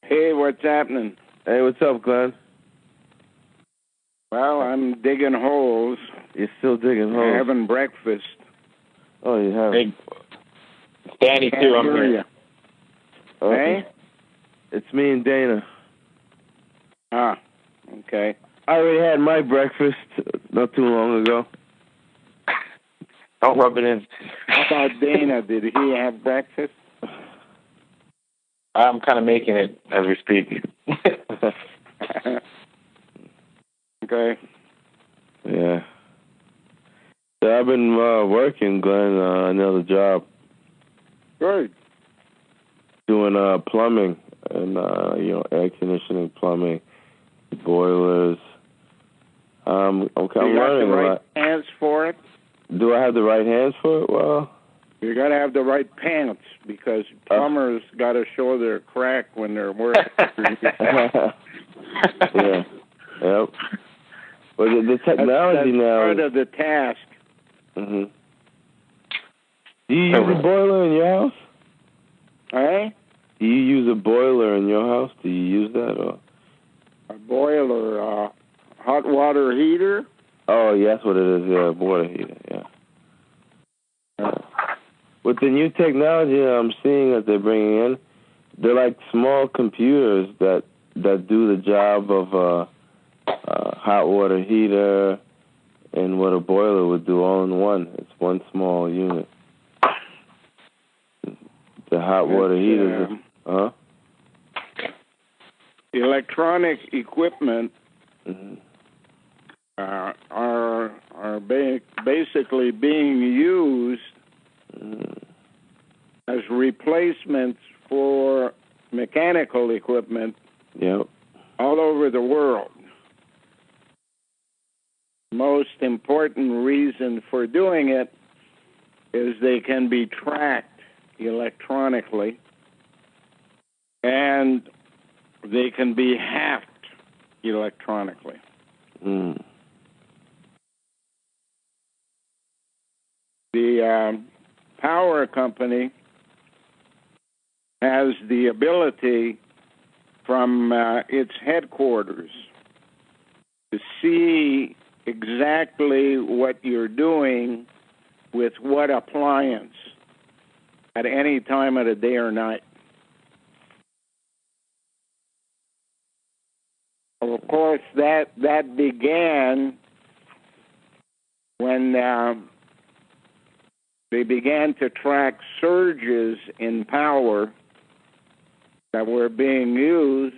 Hey, what's happening? Hey, what's up, Glenn? Well, I'm digging holes. You're still digging holes? Having breakfast. Oh, you have? Hey, Danny, too, I'm here. Okay. Hey? It's me and Dana. Ah, okay. I already had my breakfast not too long ago. Don't rub it in. How about Dana? Did he have breakfast? I'm kind of making it as we speak. Okay. Yeah. So I've been working, Glenn, another job. Good. Doing plumbing and, air conditioning, plumbing, boilers. I'm You got learning the right a lot. pants for it? Do I have the right hands for it? Well... You got to have the right pants because plumbers got to show their crack when they're working. Yeah. Yep. Well, the technology that's now part is... of the task. Mm-hmm. Do you use a boiler in your house? Hey? Do you use a boiler in your house? Do you use that? Or? A boiler, hot water heater? Oh, yeah, that's what it is. Yeah, water heater, yeah. With the new technology I'm seeing that they're bringing in, they're like small computers that do the job of a hot water heater and what a boiler would do all in one. It's one small unit. The hot water heater. Electronic equipment Mm-hmm. are basically being used as replacements for mechanical equipment all over the world. Most important reason for doing it is they can be tracked electronically and they can be hacked electronically. Mm. The power company has the ability from its headquarters to see exactly what you're doing with what appliance at any time of the day or night. Of course, that began when they began to track surges in power that were being used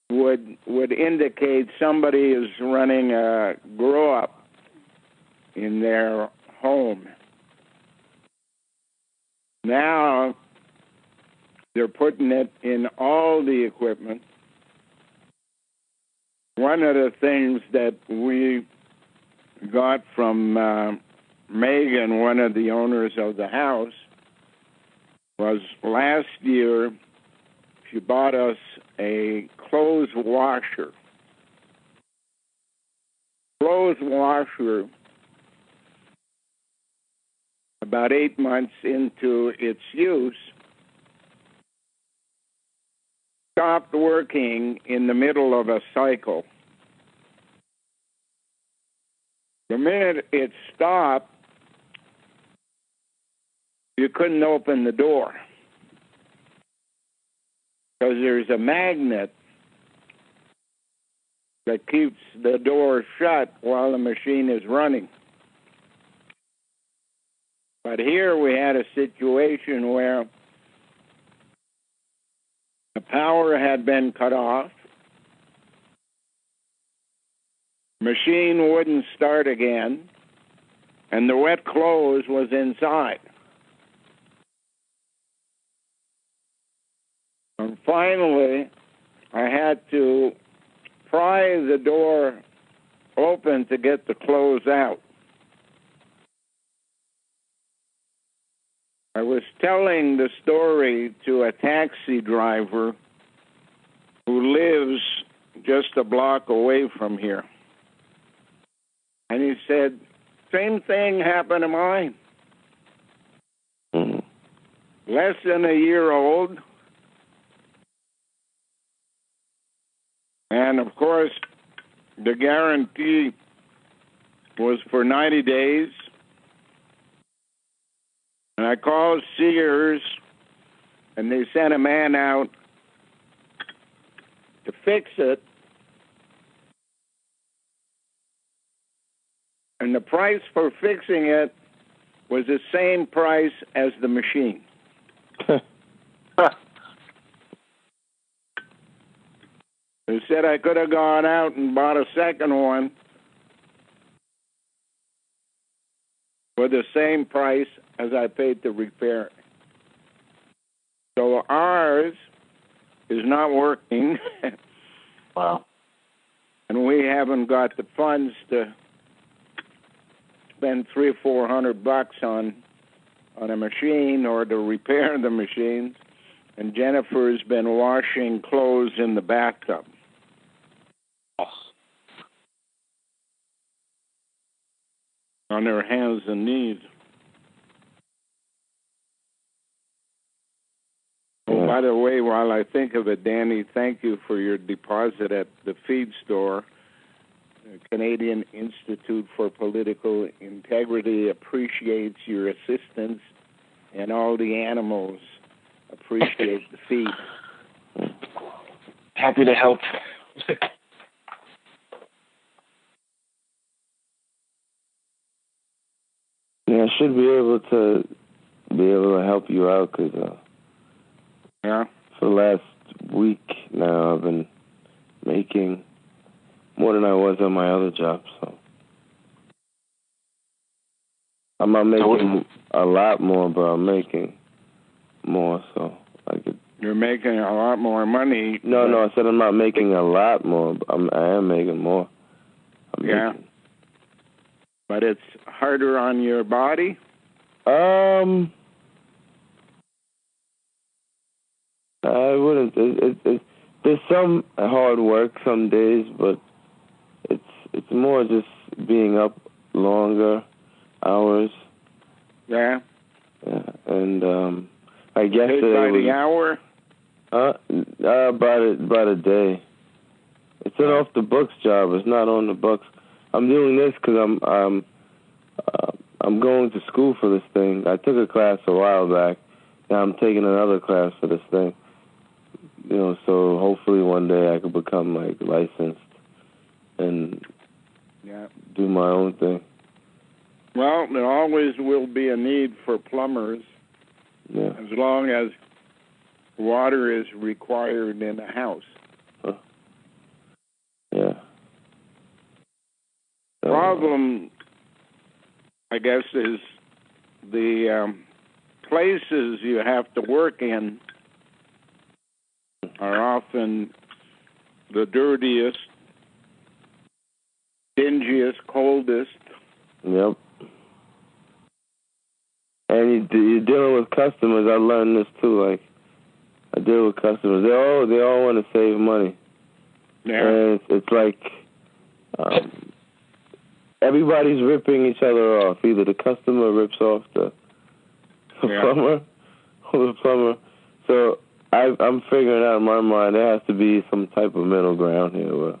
would indicate somebody is running a grow-up in their home. Now they're putting it in all the equipment. One of the things that we got from Megan, one of the owners of the house, was last year she bought us a clothes washer. Clothes washer, about 8 months into its use, stopped working in the middle of a cycle. The minute it stopped, you couldn't open the door because there's a magnet that keeps the door shut while the machine is running. But here we had a situation where the power had been cut off, machine wouldn't start again, and the wet clothes was inside. And finally, I had to pry the door open to get the clothes out. I was telling the story to a taxi driver who lives just a block away from here. And he said, same thing happened to mine. Less than a year old, And, of course, the guarantee was for 90 days. And I called Sears, and they sent a man out to fix it. And the price for fixing it was the same price as the machine. They said I could have gone out and bought a second one for the same price as I paid to repair it. So ours is not working. Wow. And we haven't got the funds to spend $300-400 on a machine or to repair the machines. And Jennifer's been washing clothes in the bathtub. On her hands and knees. Oh, by the way, while I think of it, Danny, thank you for your deposit at the feed store. The Canadian Institute for Political Integrity appreciates your assistance, and all the animals appreciate the feed. Happy to help. Yeah, I should be able to help you out because yeah, for the last week now I've been making more than I was on my other job. So I'm not making a lot more, but I'm making more. So I could. You're making a lot more money. No, I said I'm not making a lot more. But I am making more. But it's harder on your body? I wouldn't. There's some hard work some days, but it's more just being up longer hours. Yeah. Yeah, and I guess paid by the hour? About a day. It's an off the books job. It's not on the books. I'm doing this because I'm going to school for this thing. I took a class a while back. Now I'm taking another class for this thing. You know, so hopefully one day I could become like licensed and do my own thing. Well, there always will be a need for plumbers as long as water is required in a house. Yeah. Problem, I guess, is the places you have to work in are often the dirtiest, dingiest, coldest. Yep. And you're dealing with customers. I learned this too. Like, I deal with customers. They all want to save money. Yeah. And it's like everybody's ripping each other off. Either the customer rips off the plumber or the plumber. So I'm figuring out in my mind there has to be some type of middle ground here where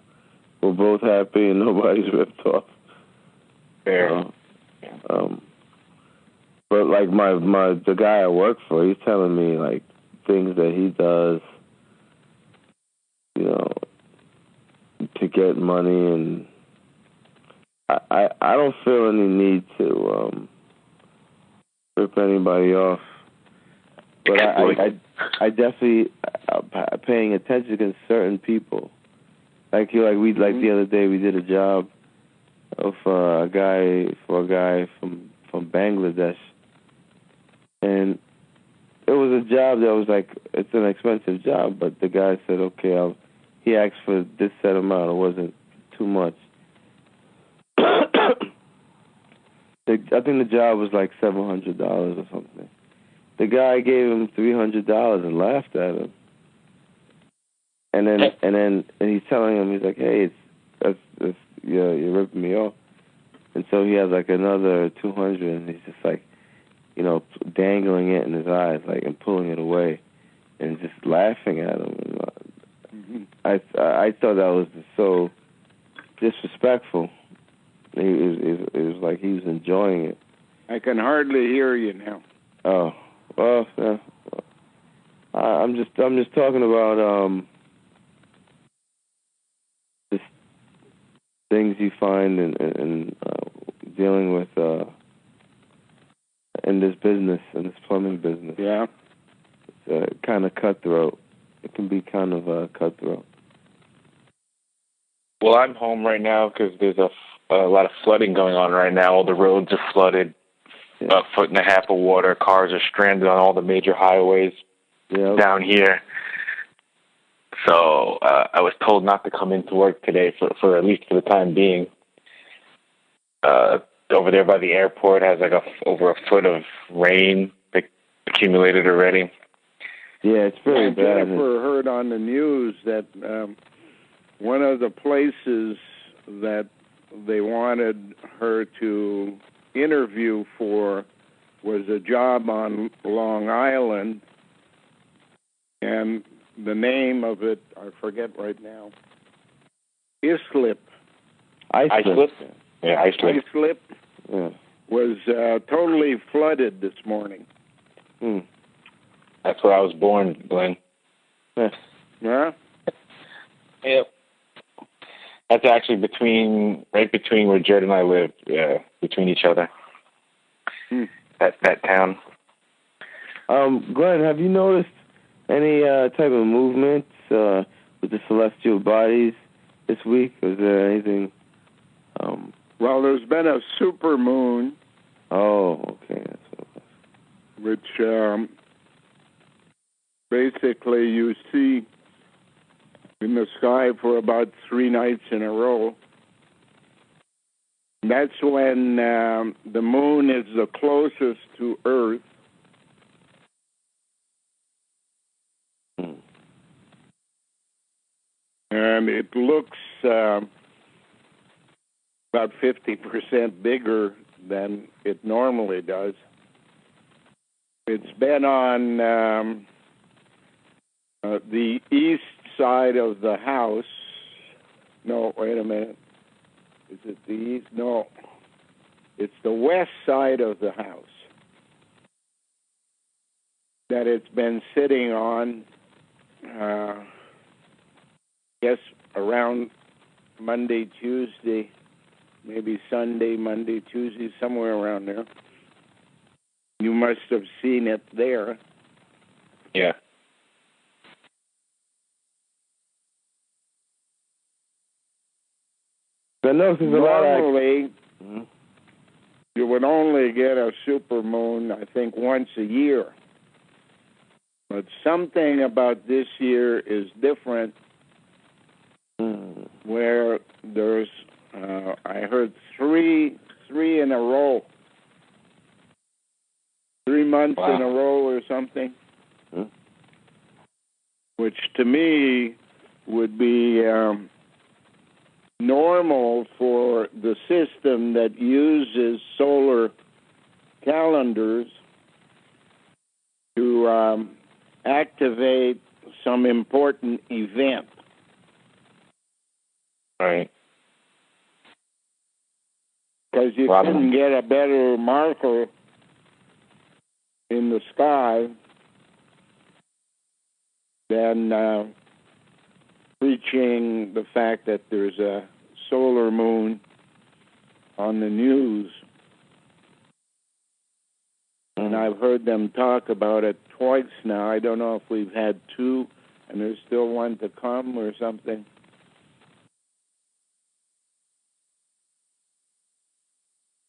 we're both happy and nobody's ripped off. Fair. But like the guy I work for, he's telling me like things that he does, you know, to get money, and I don't feel any need to rip anybody off. But I definitely paying attention to certain people. Like the other day we did a job of a guy from Bangladesh, and it was a job that was like, it's an expensive job, but the guy said, okay, he asked for this set amount. It wasn't too much. I think the job was like $700 or something. The guy gave him $300 and laughed at him. And then he's telling him, he's like, hey, you're ripping me off. And so he has like another $200, and he's just like, you know, dangling it in his eyes, like, and pulling it away, and just laughing at him. And I thought that was so disrespectful. It was like he was enjoying it. I can hardly hear you now. Oh, well, yeah. I'm just talking about just things you find in dealing with in this business, in this plumbing business. Yeah. It's kind of cutthroat. It can be kind of cutthroat. Well, I'm home right now because there's a lot of flooding going on right now. All the roads are flooded, Yeah. 1.5 feet of water. Cars are stranded on all the major highways down here. So I was told not to come into work today for at least for the time being. Over there by the airport has like over 1 foot of rain accumulated already. Yeah, it's very bad. Jennifer heard on the news that one of the places that they wanted her to interview for was a job on Long Island, and the name of it, I forget right now, Islip. Islip? Yeah, Islip. Islip Yeah. was totally flooded this morning. That's where I was born, Glenn. Yeah. Yeah? Yep. That's actually right between where Jared and I live, between each other. That town. Glenn, have you noticed any type of movements with the celestial bodies this week? Was there anything? Well, there's been a supermoon. Oh, okay. That's what it was. Which basically you see in the sky for about 3 nights in a row. That's when the moon is the closest to Earth. And it looks about 50% bigger than it normally does. It's been on the east side of the house. No, wait a minute. Is it the east? No. It's the west side of the house that it's been sitting on, I guess, around Monday, Tuesday, maybe Sunday, Monday, Tuesday, somewhere around there. You must have seen it there. Yeah. I noticed there's a lot of... Normally, you would only get a supermoon, I think, once a year. But something about this year is different, where there's, I heard three in a row. 3 months in a row or something, which to me would be normal for the system that uses solar calendars to activate some important event. Right. Because you couldn't get a better marker in the sky than preaching the fact that there's a solar moon on the news. And I've heard them talk about it twice now. I don't know if we've had 2 and there's still one to come or something.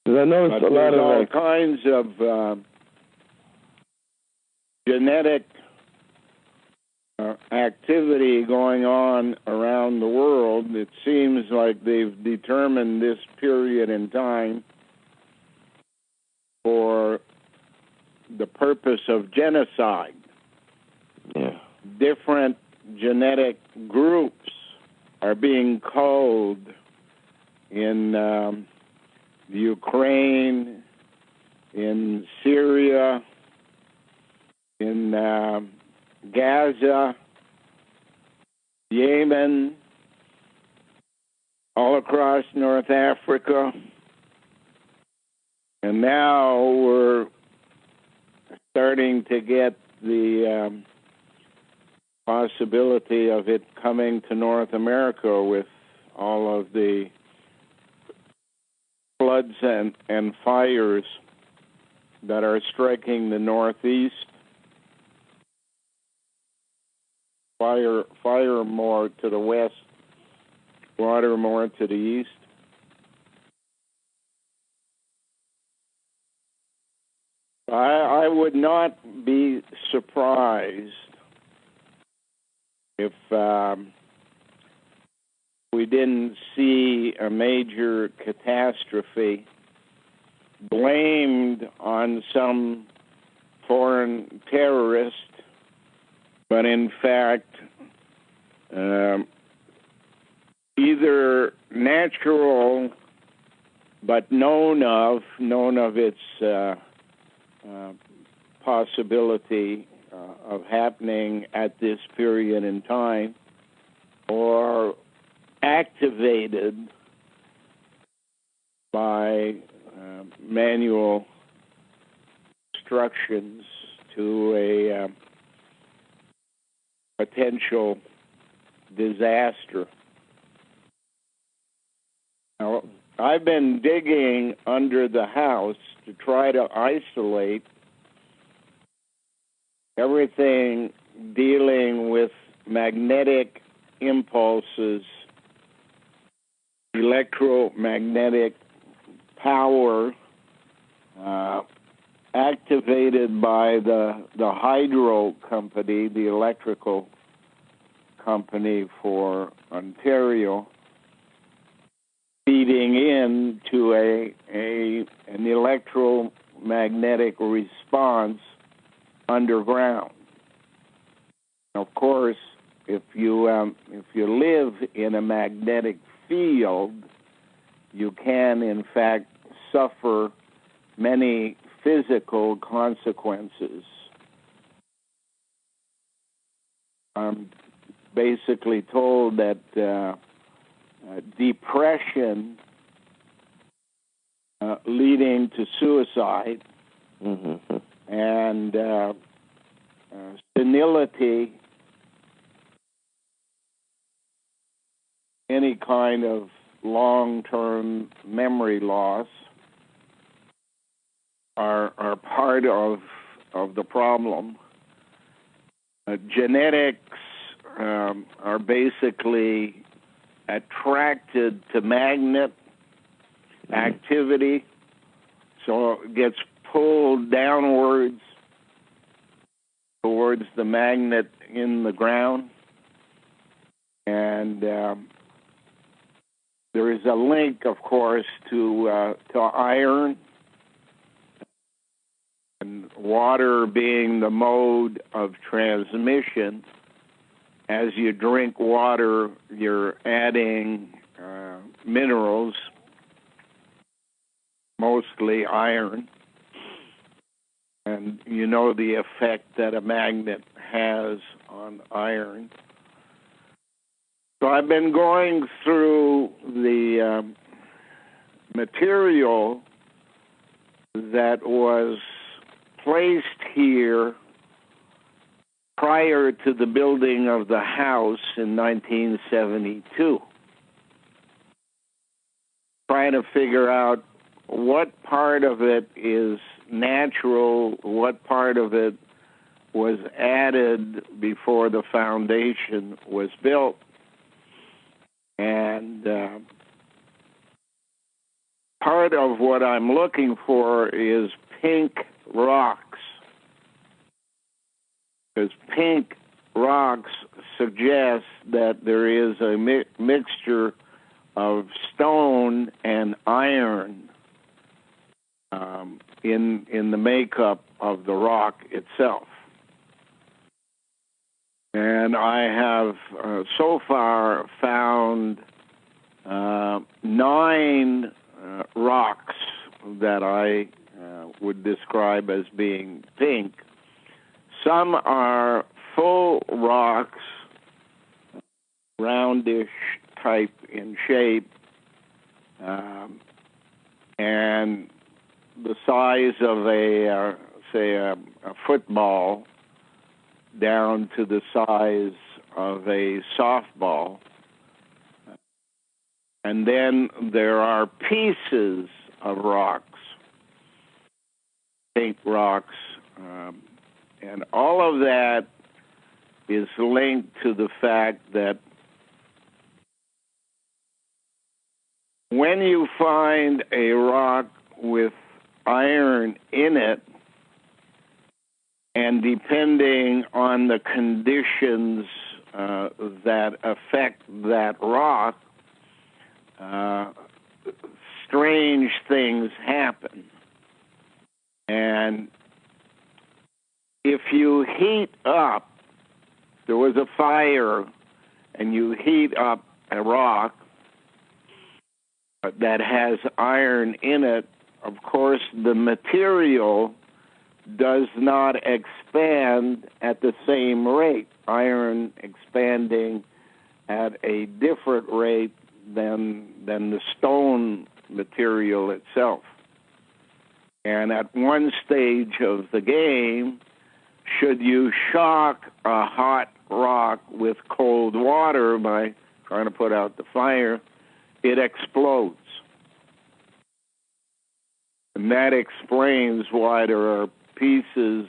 I noticed a lot of all kinds of genetic activity going on around the world. It seems like they've determined this period in time for the purpose of genocide. Yeah. Different genetic groups are being culled in Ukraine, in Syria, in Gaza, Yemen, all across North Africa, and now we're starting to get the possibility of it coming to North America with all of the floods and fires that are striking the Northeast. Fire more to the west, water more to the east. I would not be surprised if we didn't see a major catastrophe blamed on some foreign terrorist, but in fact either natural but known of its possibility of happening at this period in time, or activated by manual instructions to a potential disaster. Now, I've been digging under the house to try to isolate everything dealing with magnetic impulses, electromagnetic power activated by the hydro company, the electrical company for Ontario, feeding into an electromagnetic response underground. Of course, if you live in a magnetic field, you can in fact suffer many physical consequences. I'm basically told that depression leading to suicide, and senility, any kind of long-term memory loss are part of the problem. Genetics are basically attracted to magnet activity, so it gets pulled downwards towards the magnet in the ground. And there is a link, of course, to iron, and water being the mode of transmission. As you drink water, you're adding minerals, mostly iron, and you know the effect that a magnet has on iron. So I've been going through the material that was placed here prior to the building of the house in 1972, trying to figure out what part of it is natural, what part of it was added before the foundation was built. And part of what I'm looking for is pink rocks, because pink rocks suggest that there is a mixture of stone and iron in the makeup of the rock itself. And I have so far found 9 rocks that I would describe as being pink. Some are full rocks roundish type in shape, and the size of a football down to the size of a softball. And then there are pieces of rocks, pink rocks, and all of that is linked to the fact that when you find a rock with iron in it, and depending on the conditions that affect that rock, strange things happen. And if you heat up, there was a fire, and you heat up a rock that has iron in it, of course, the material does not expand at the same rate. Iron expanding at a different rate than the stone material itself. And at one stage of the game, should you shock a hot rock with cold water by trying to put out the fire, it explodes. And that explains why there are pieces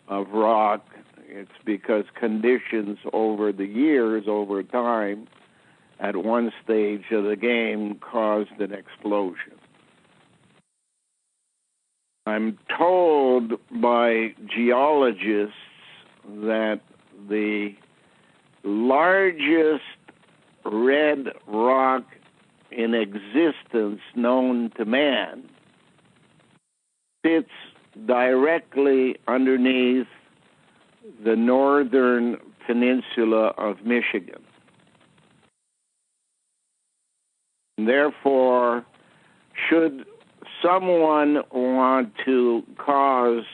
of rock. It's because conditions over the years, over time, at one stage of the game caused an explosion. I'm told by geologists that the largest red rock in existence known to man sits directly underneath the northern peninsula of Michigan. Therefore, should someone want to cause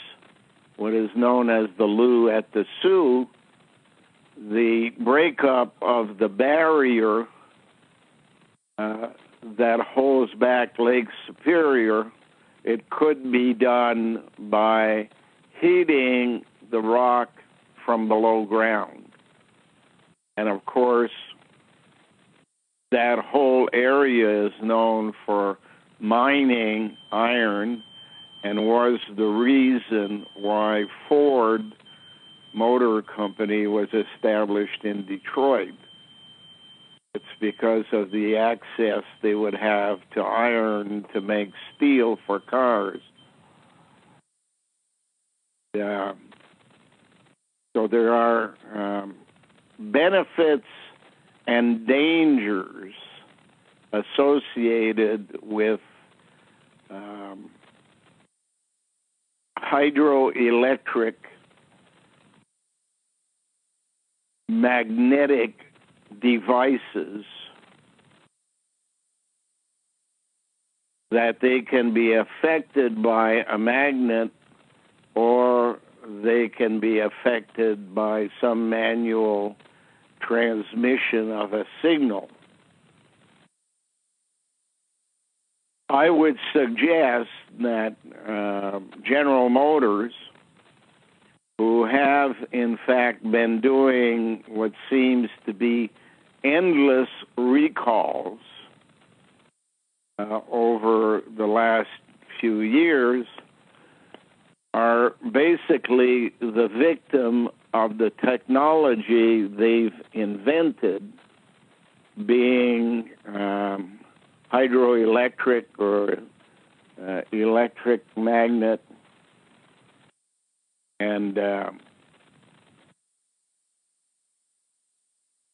what is known as the Lou at the Sioux, the breakup of the barrier that holds back Lake Superior, it could be done by heating the rock from below ground. And of course, that whole area is known for mining iron and was the reason why Ford Motor Company was established in Detroit. It's because of the access they would have to iron to make steel for cars. So there are benefits and dangers associated with hydroelectric magnetic devices, that they can be affected by a magnet or they can be affected by some manual transmission of a signal. I would suggest that General Motors, who have in fact been doing what seems to be endless recalls over the last few years, are basically the victim of the technology they've invented, being hydroelectric or electric magnet, and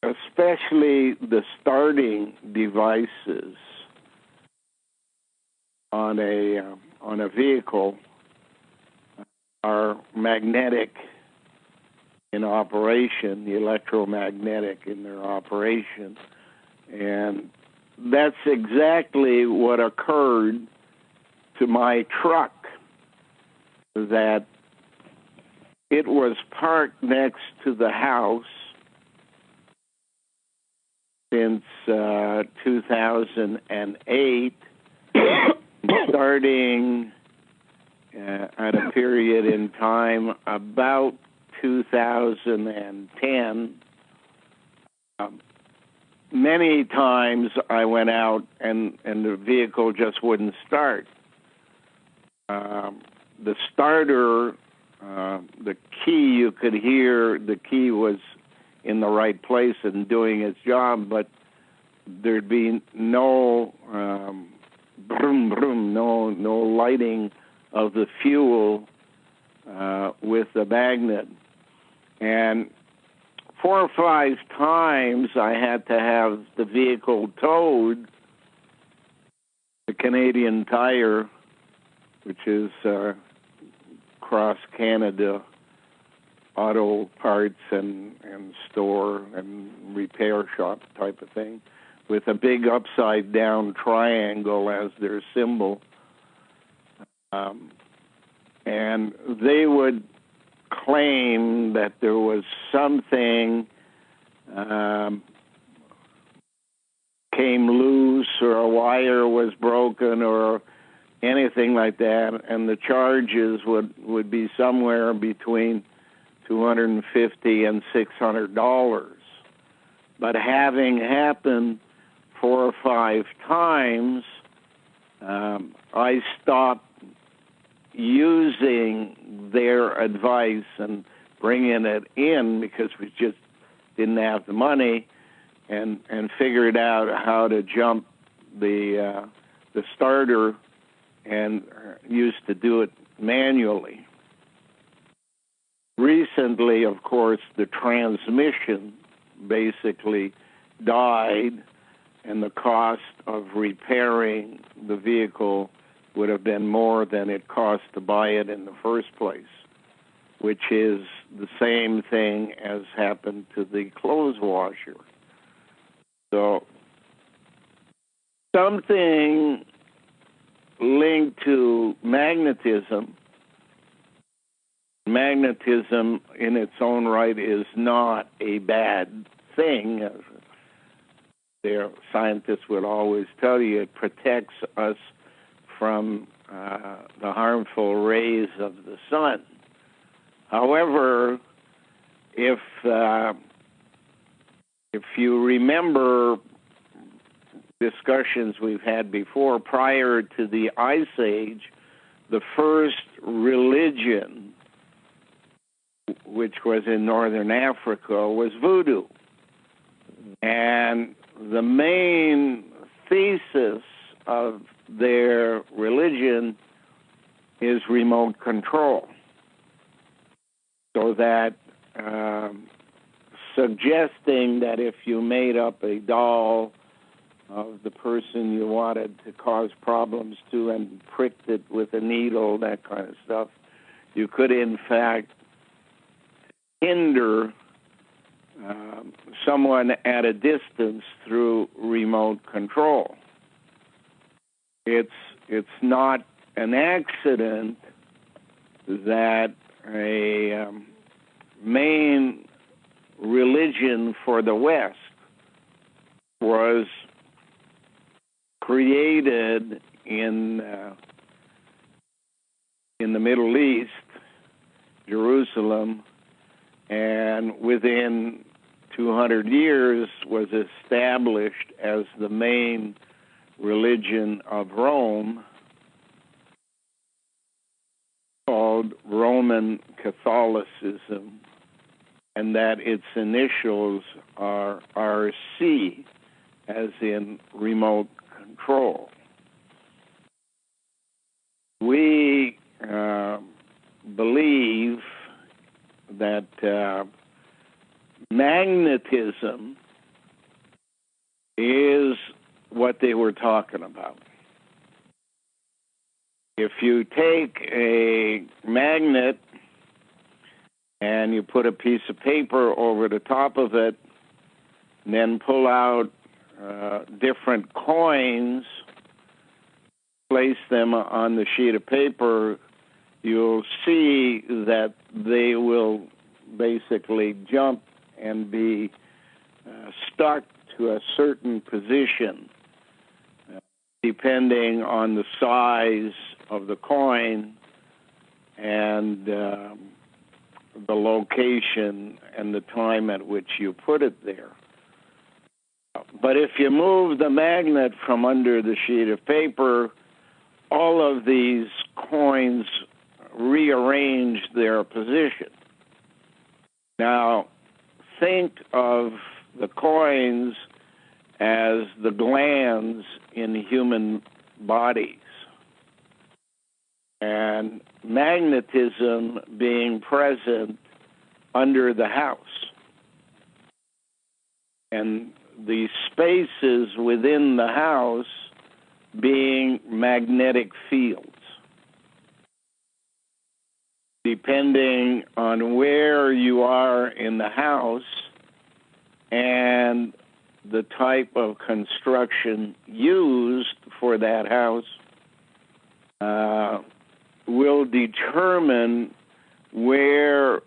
especially the starting devices on a vehicle are magnetic in operation, electromagnetic in their operation. And that's exactly what occurred to my truck, that it was parked next to the house, since 2008, starting at a period in time about 2010. Many times I went out and the vehicle just wouldn't start. The starter, the key, you could hear the key was in the right place and doing its job, but there'd be no brum brum, no lighting of the fuel with the magnet. And 4 or 5 times I had to have the vehicle towed. The Canadian Tire, which is cross Canada auto parts and store and repair shop type of thing, with a big upside down triangle as their symbol. And they would claim that there was something came loose, or a wire was broken, or anything like that, and the charges would be somewhere between $250 and $600. But having happened 4 or 5 times, I stopped using their advice and bringing it in because we just didn't have the money, and figured out how to jump the starter, and used to do it manually. Recently, of course, the transmission basically died, and the cost of repairing the vehicle would have been more than it cost to buy it in the first place, which is the same thing as happened to the clothes washer. So something linked to magnetism. Magnetism in its own right is not a bad thing. Their scientists would always tell you it protects us from the harmful rays of the sun. However, if you remember discussions we've had before, prior to the Ice Age, the first religion, which was in northern Africa, was voodoo. And the main thesis of their religion is remote control. So that suggesting that if you made up a doll of the person you wanted to cause problems to and pricked it with a needle, that kind of stuff, you could in fact hinder someone at a distance through remote control. It's not an accident that a main religion for the West was created in the Middle East, Jerusalem, and within 200 years was established as the main religion of Rome, called Roman Catholicism, and that its initials are RC, as in remote control. We believe that magnetism is what they were talking about. If you take a magnet and you put a piece of paper over the top of it, and then pull out different coins, place them on the sheet of paper, you'll see that they will basically jump and be stuck to a certain position, depending on the size of the coin and the location and the time at which you put it there. But if you move the magnet from under the sheet of paper, all of these coins rearrange their position. Now, think of the coins as the glands in human bodies, and magnetism being present under the house, and the spaces within the house being magnetic fields. Depending on where you are in the house and the type of construction used for that house will determine where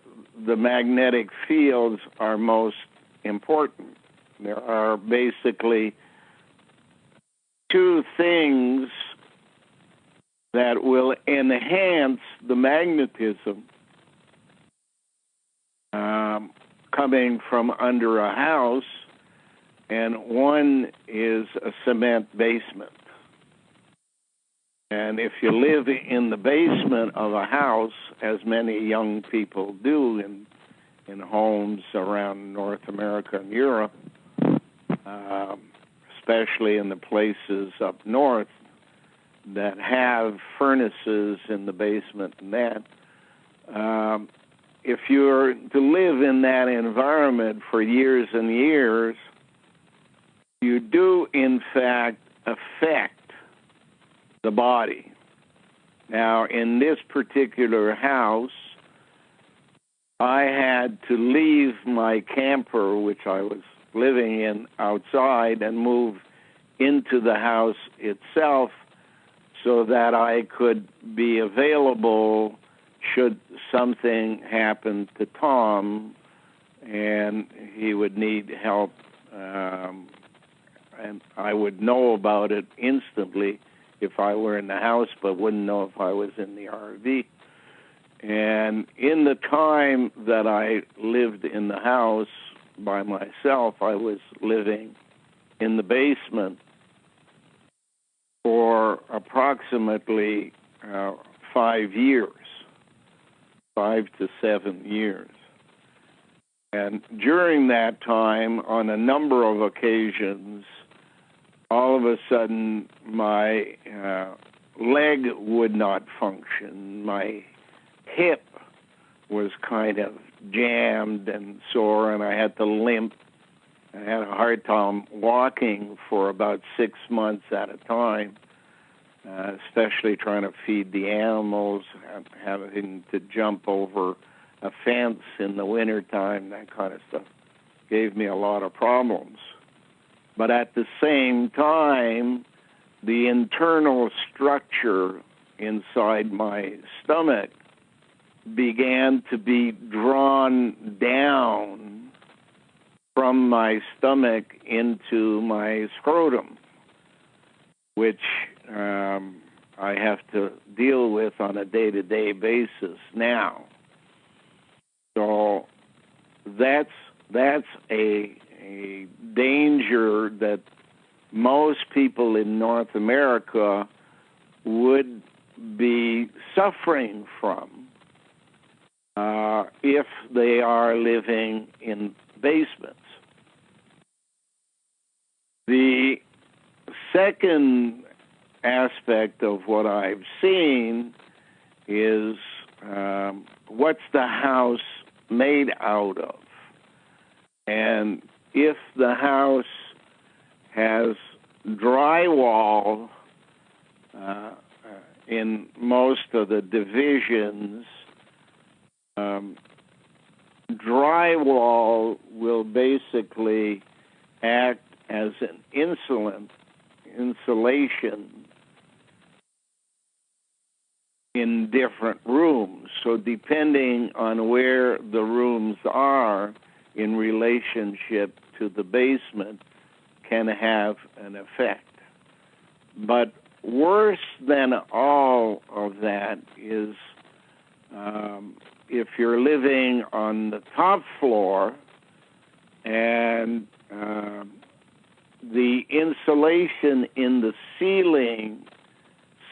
the magnetic fields are most important. There are basically two things that will enhance the magnetism coming from under a house, and one is a cement basement. And if you live in the basement of a house, as many young people do in homes around North America and Europe, especially in the places up north that have furnaces in the basement and that, if you're to live in that environment for years and years, you do in fact affect the body. Now, in this particular house, I had to leave my camper, which I was living in outside, and move into the house itself so that I could be available should something happen to Tom and he would need help, and I would know about it instantly if I were in the house, but wouldn't know if I was in the RV. And in the time that I lived in the house by myself, I was living in the basement for approximately 5 years, 5 to 7 years. And during that time, on a number of occasions, all of a sudden my leg would not function. My hip was kind of jammed and sore, and I had to limp. I had a hard time walking for about 6 months at a time, especially trying to feed the animals, having to jump over a fence in the wintertime, that kind of stuff. Gave me a lot of problems. But at the same time, the internal structure inside my stomach began to be drawn down from my stomach into my scrotum, which I have to deal with on a day-to-day basis now. So that's a danger that most people in North America would be suffering from if they are living in basements. The second aspect of what I've seen is what's the house made out of? And if the house has drywall in most of the divisions, drywall will basically act as an insulation in different rooms. So depending on where the rooms are in relationship to the basement, can have an effect. But worse than all of that is if you're living on the top floor and the insulation in the ceiling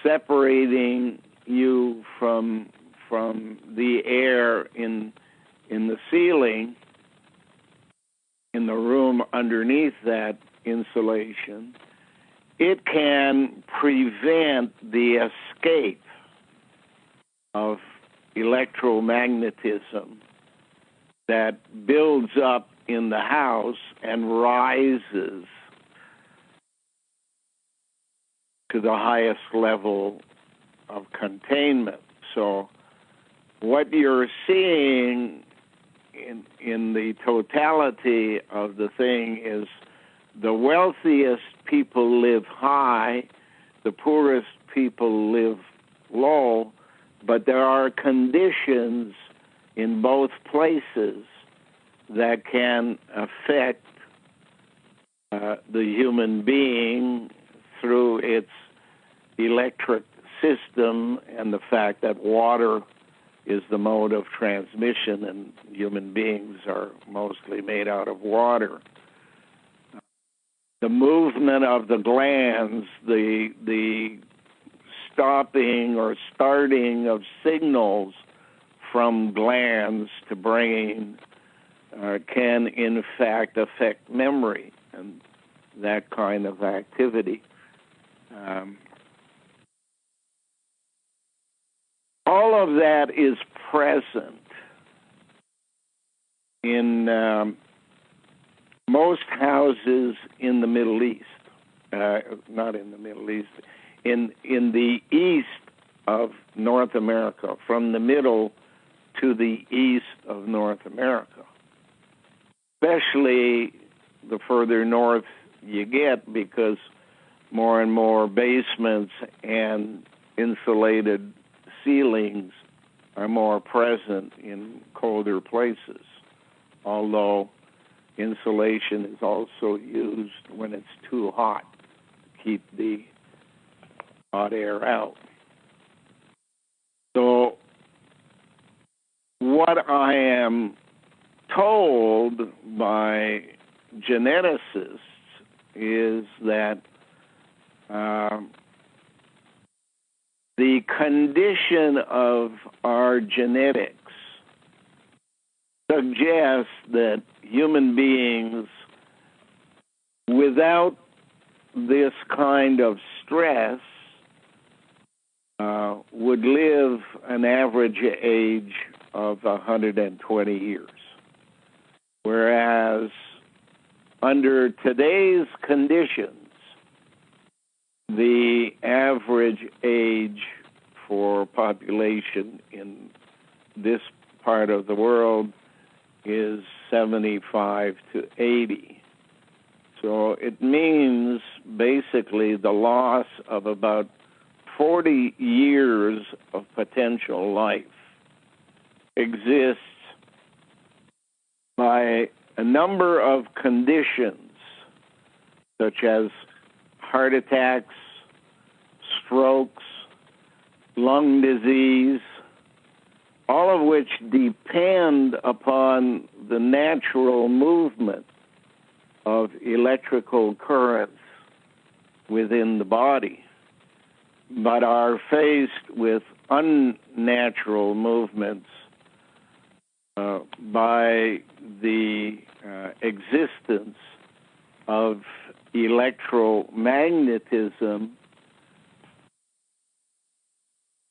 separating you from the air in the ceiling, in the room underneath that insulation, it can prevent the escape of electromagnetism that builds up in the house and rises to the highest level of containment. So what you're seeing in the totality of the thing is the wealthiest people live high, the poorest people live low, but there are conditions in both places that can affect the human being through its electric system and the fact that water is the mode of transmission and human beings are mostly made out of water. The movement of the glands, the stopping or starting of signals from glands to brain can in fact affect memory and that kind of activity. All of that is present in most houses in the Middle East, not in the Middle East, in the east of North America, from the middle to the east of North America, especially the further north you get, because more and more basements and insulated ceilings are more present in colder places, although insulation is also used when it's too hot to keep the hot air out. So what I am told by geneticists is that the condition of our genetics suggests that human beings, without this kind of stress, would live an average age of 120 years. Whereas under today's conditions, the average age for population in this part of the world is 75 to 80. So it means basically the loss of about 40 years of potential life exists by a number of conditions, such as heart attacks, strokes, lung disease, all of which depend upon the natural movement of electrical currents within the body, but are faced with unnatural movements by the existence of electromagnetism,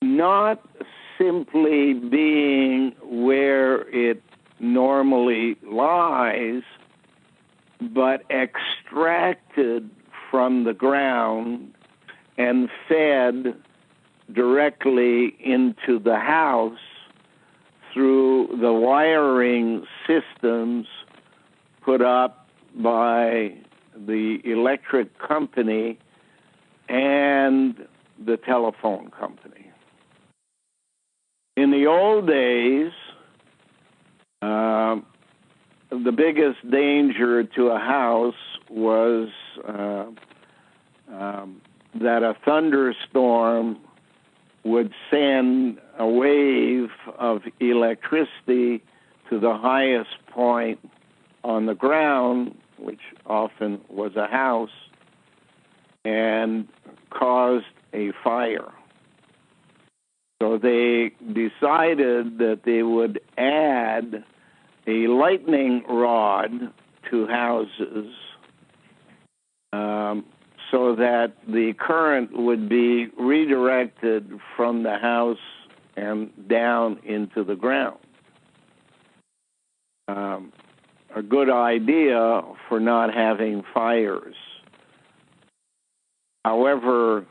not simply being where it normally lies, but extracted from the ground and fed directly into the house through the wiring systems put up by the electric company and the telephone company. In the old days, the biggest danger to a house was that a thunderstorm would send a wave of electricity to the highest point on the ground, which often was a house, and caused a fire. So they decided that they would add a lightning rod to houses so that the current would be redirected from the house and down into the ground. A good idea for not having fires. However,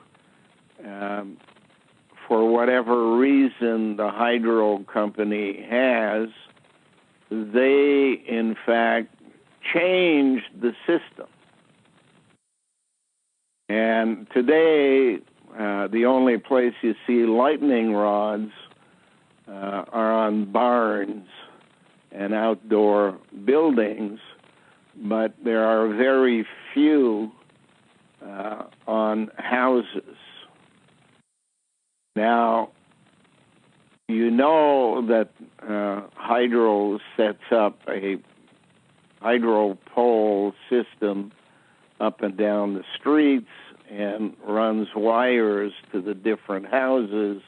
for whatever reason the hydro company has, they in fact changed the system. And today, the only place you see lightning rods are on barns and outdoor buildings, but there are very few on houses. Now, you know that hydro sets up a hydro pole system up and down the streets and runs wires to the different houses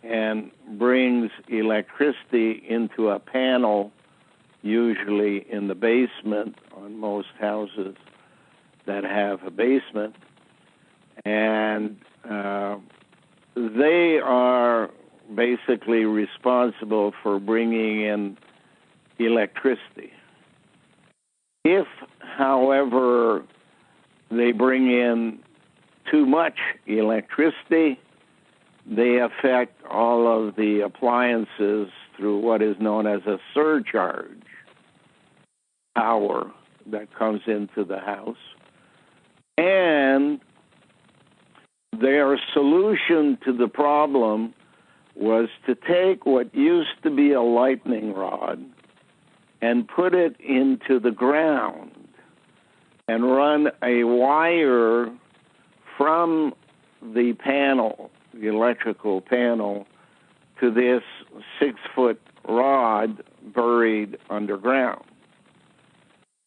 and brings electricity into a panel, usually in the basement on most houses that have a basement. And they are basically responsible for bringing in electricity. If, however, they bring in too much electricity, they affect all of the appliances through what is known as a surcharge power that comes into the house. And their solution to the problem was to take what used to be a lightning rod and put it into the ground and run a wire from the panel, the electrical panel, to this 6-foot rod buried underground.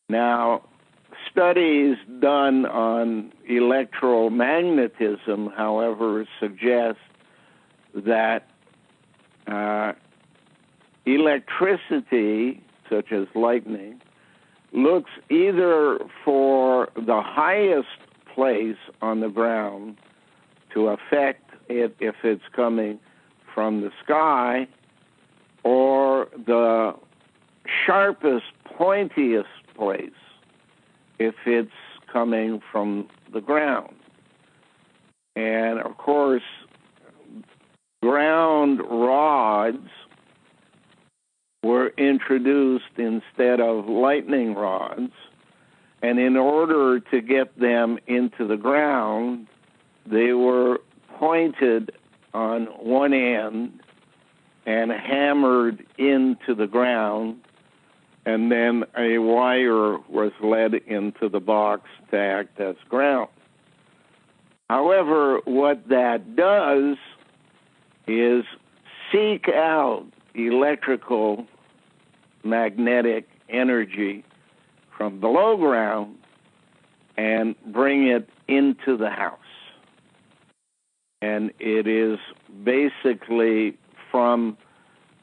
Now, studies done on electromagnetism, however, suggest that electricity, such as lightning, looks either for the highest place on the ground to affect it if it's coming from the sky, or the sharpest, pointiest place if it's coming from the ground. And of course, ground rods were introduced instead of lightning rods, and in order to get them into the ground, they were pointed on one end and hammered into the ground, and then a wire was led into the box to act as ground. However, what that does is seek out electrical magnetic energy from below ground and bring it into the house. And it is basically from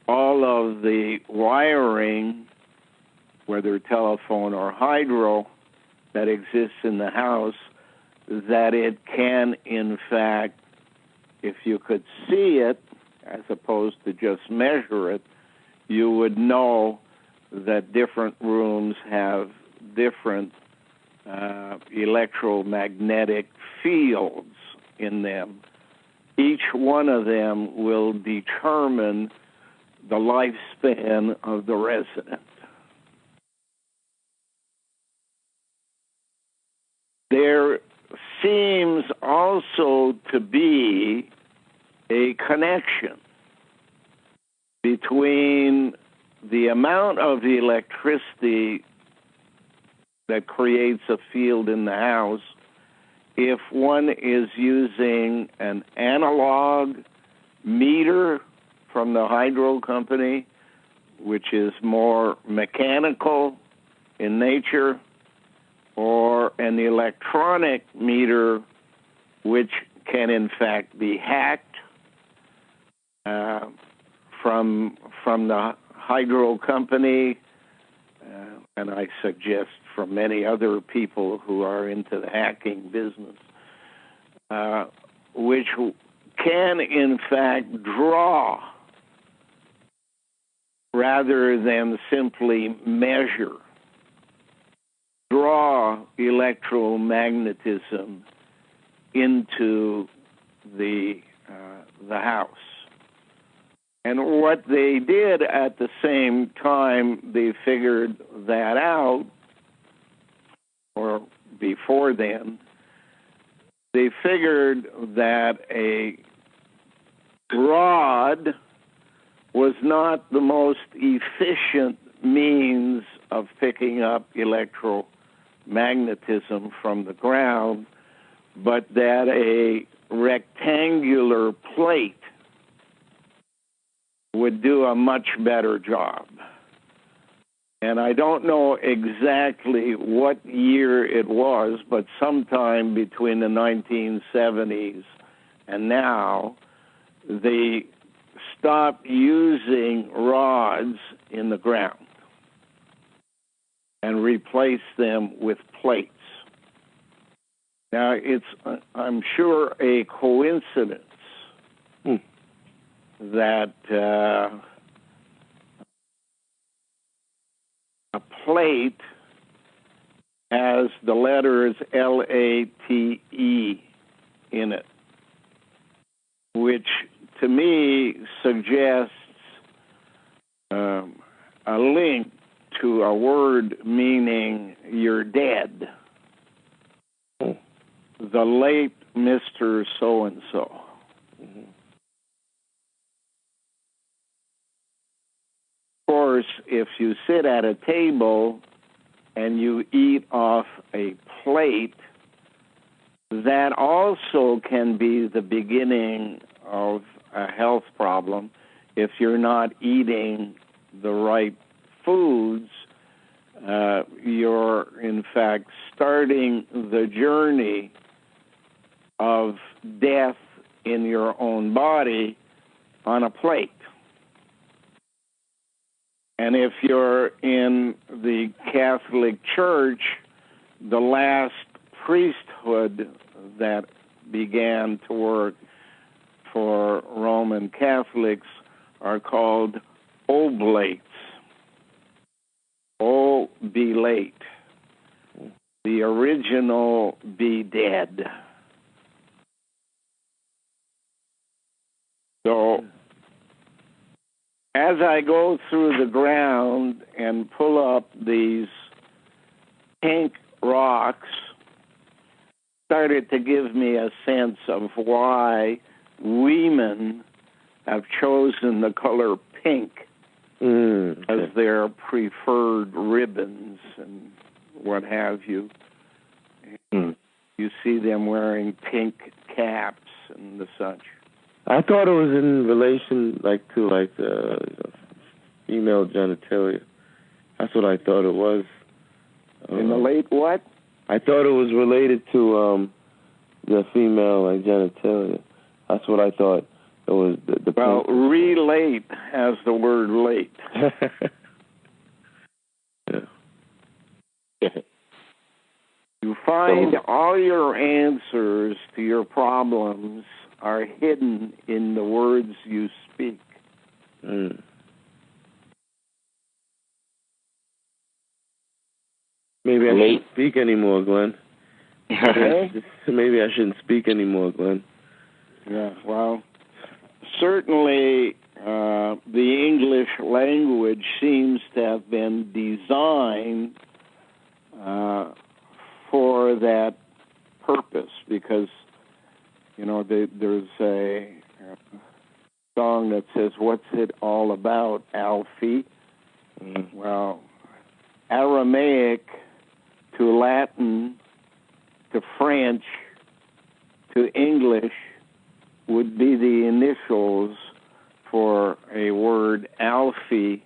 all of the wiring, whether telephone or hydro, that exists in the house, that it can, in fact, if you could see it, as opposed to just measure it, you would know that different rooms have different electromagnetic fields in them. Each one of them will determine the lifespan of the resident. There seems also to be a connection between the amount of electricity that creates a field in the house if one is using an analog meter from the hydro company, which is more mechanical in nature, or an electronic meter, which can in fact be hacked from the hydro company, and I suggest from many other people who are into the hacking business, which can in fact draw rather than simply measure, draw electromagnetism into the house. And what they did at the same time they figured that out, or before then, they figured that a rod was not the most efficient means of picking up electromagnetism from the ground, but that a rectangular plate would do a much better job. And I don't know exactly what year it was, but sometime between the 1970s and now, they stopped using rods in the ground and replaced them with plates. Now, it's, I'm sure, a coincidence that a plate has the letters LATE in it, which to me suggests a link to a word meaning you're dead. The late Mr. So-and-so. Of course, if you sit at a table and you eat off a plate, that also can be the beginning of a health problem. If you're not eating the right foods, you're in fact starting the journey of death in your own body on a plate. And if you're in the Catholic Church, the last priesthood that began to work for Roman Catholics are called oblates. Oblate. The original be dead. So, as I go through the ground and pull up these pink rocks, started to give me a sense of why women have chosen the color pink as their preferred ribbons and what have you. You see them wearing pink caps and the such. I thought it was in relation, to female genitalia. That's what I thought it was. In the late what? I thought it was related to the female genitalia. That's what I thought it was. The well, relate has the word late. Yeah. You find all your answers to your problems are hidden in the words you speak. Maybe I shouldn't speak anymore, Glenn. Okay? Maybe I shouldn't speak anymore, Glenn. Yeah, well, certainly the English language seems to have been designed for that purpose, because there's a song that says, "What's it all about, Alfie?" Well, Aramaic to Latin to French to English would be the initials for a word Alfie,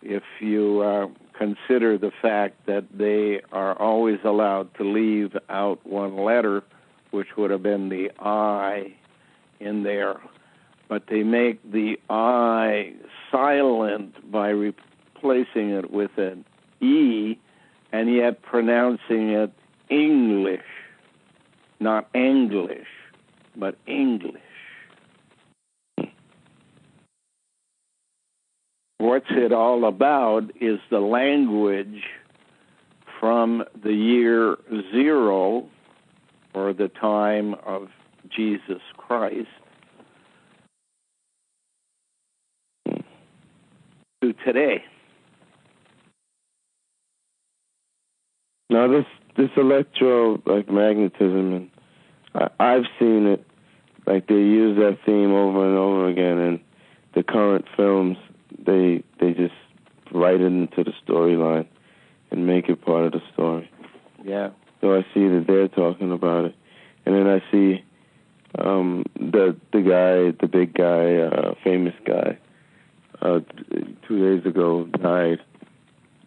if you consider the fact that they are always allowed to leave out one letter, which would have been the I in there. But they make the I silent by replacing it with an E, and yet pronouncing it English, not English, but English. What's it all about is the language from the year 0, or the time of Jesus Christ, to today. Now this electromagnetism, and I've seen it. Like, they use that theme over and over again in the current films. They just write it into the storyline and make it part of the story. Yeah. So I see that they're talking about it, and then I see the big guy, famous guy, 2 days ago died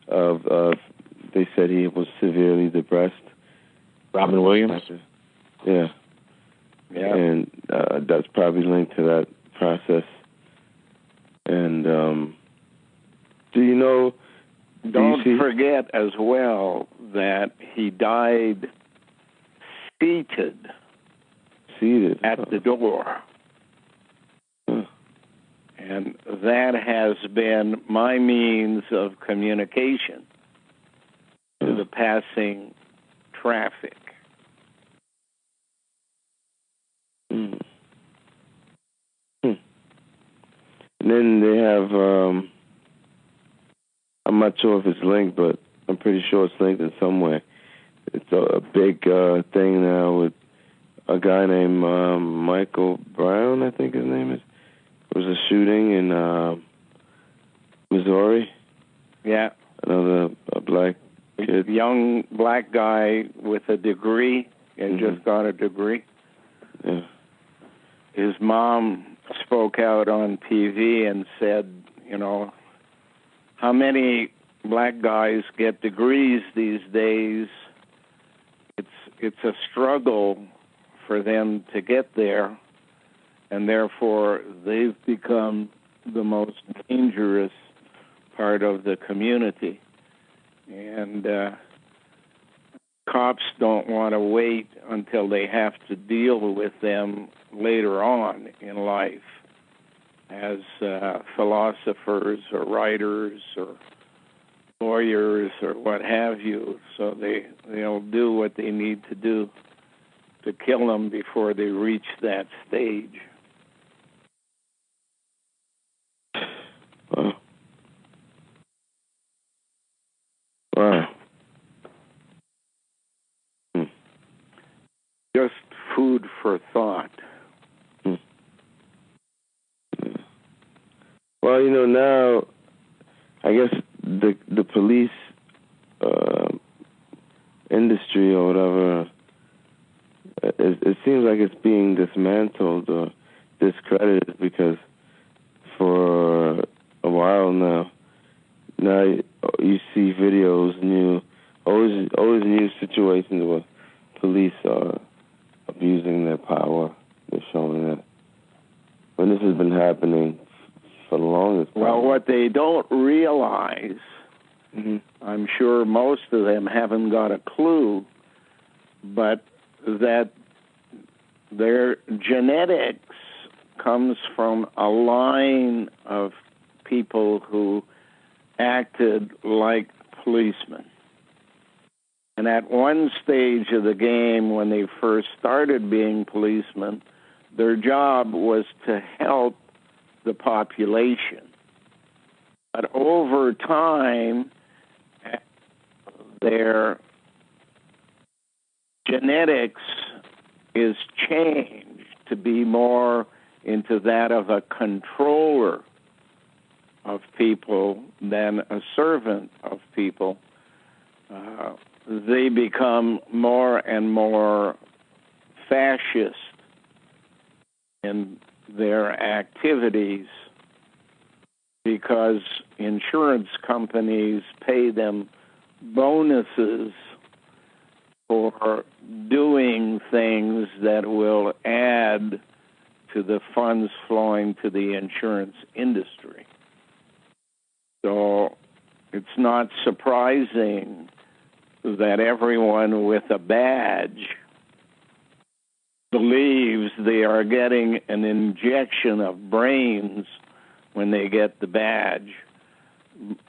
of they said he was severely depressed. Robin Williams? Yeah. Yeah. And that's probably linked to that process. And do you know... Don't forget as well that he died seated at the door. Huh. And that has been my means of communication to the passing traffic. Hmm. And then they have, I'm not sure if it's linked, but I'm pretty sure it's linked in some way. It's a big thing now with a guy named Michael Brown, I think his name is. There was a shooting in Missouri. Yeah. Another black kid. Young black guy with a degree, and just got a degree. Yeah. His mom spoke out on TV and said, how many black guys get degrees these days? It's a struggle for them to get there, and therefore they've become the most dangerous part of the community. And cops don't want to wait until they have to deal with them later on in life as philosophers or writers or lawyers or what have you. So they'll do what they need to do to kill them before they reach that stage. Wow. Wow. Just food for thought. Well, now, I guess the police industry or whatever, it seems like it's being dismantled or discredited, because for a while now you see videos, always new situations where police are abusing their power. They're showing that. When this has been happening for the longest time. Well, what they don't realize, I'm sure most of them haven't got a clue, but that their genetics comes from a line of people who acted like policemen. And at one stage of the game, when they first started being policemen, their job was to help the population. But over time, their genetics is changed to be more into that of a controller of people than a servant of people. They become more and more fascist in their activities because insurance companies pay them bonuses for doing things that will add to the funds flowing to the insurance industry. So it's not surprising that everyone with a badge believes they are getting an injection of brains when they get the badge,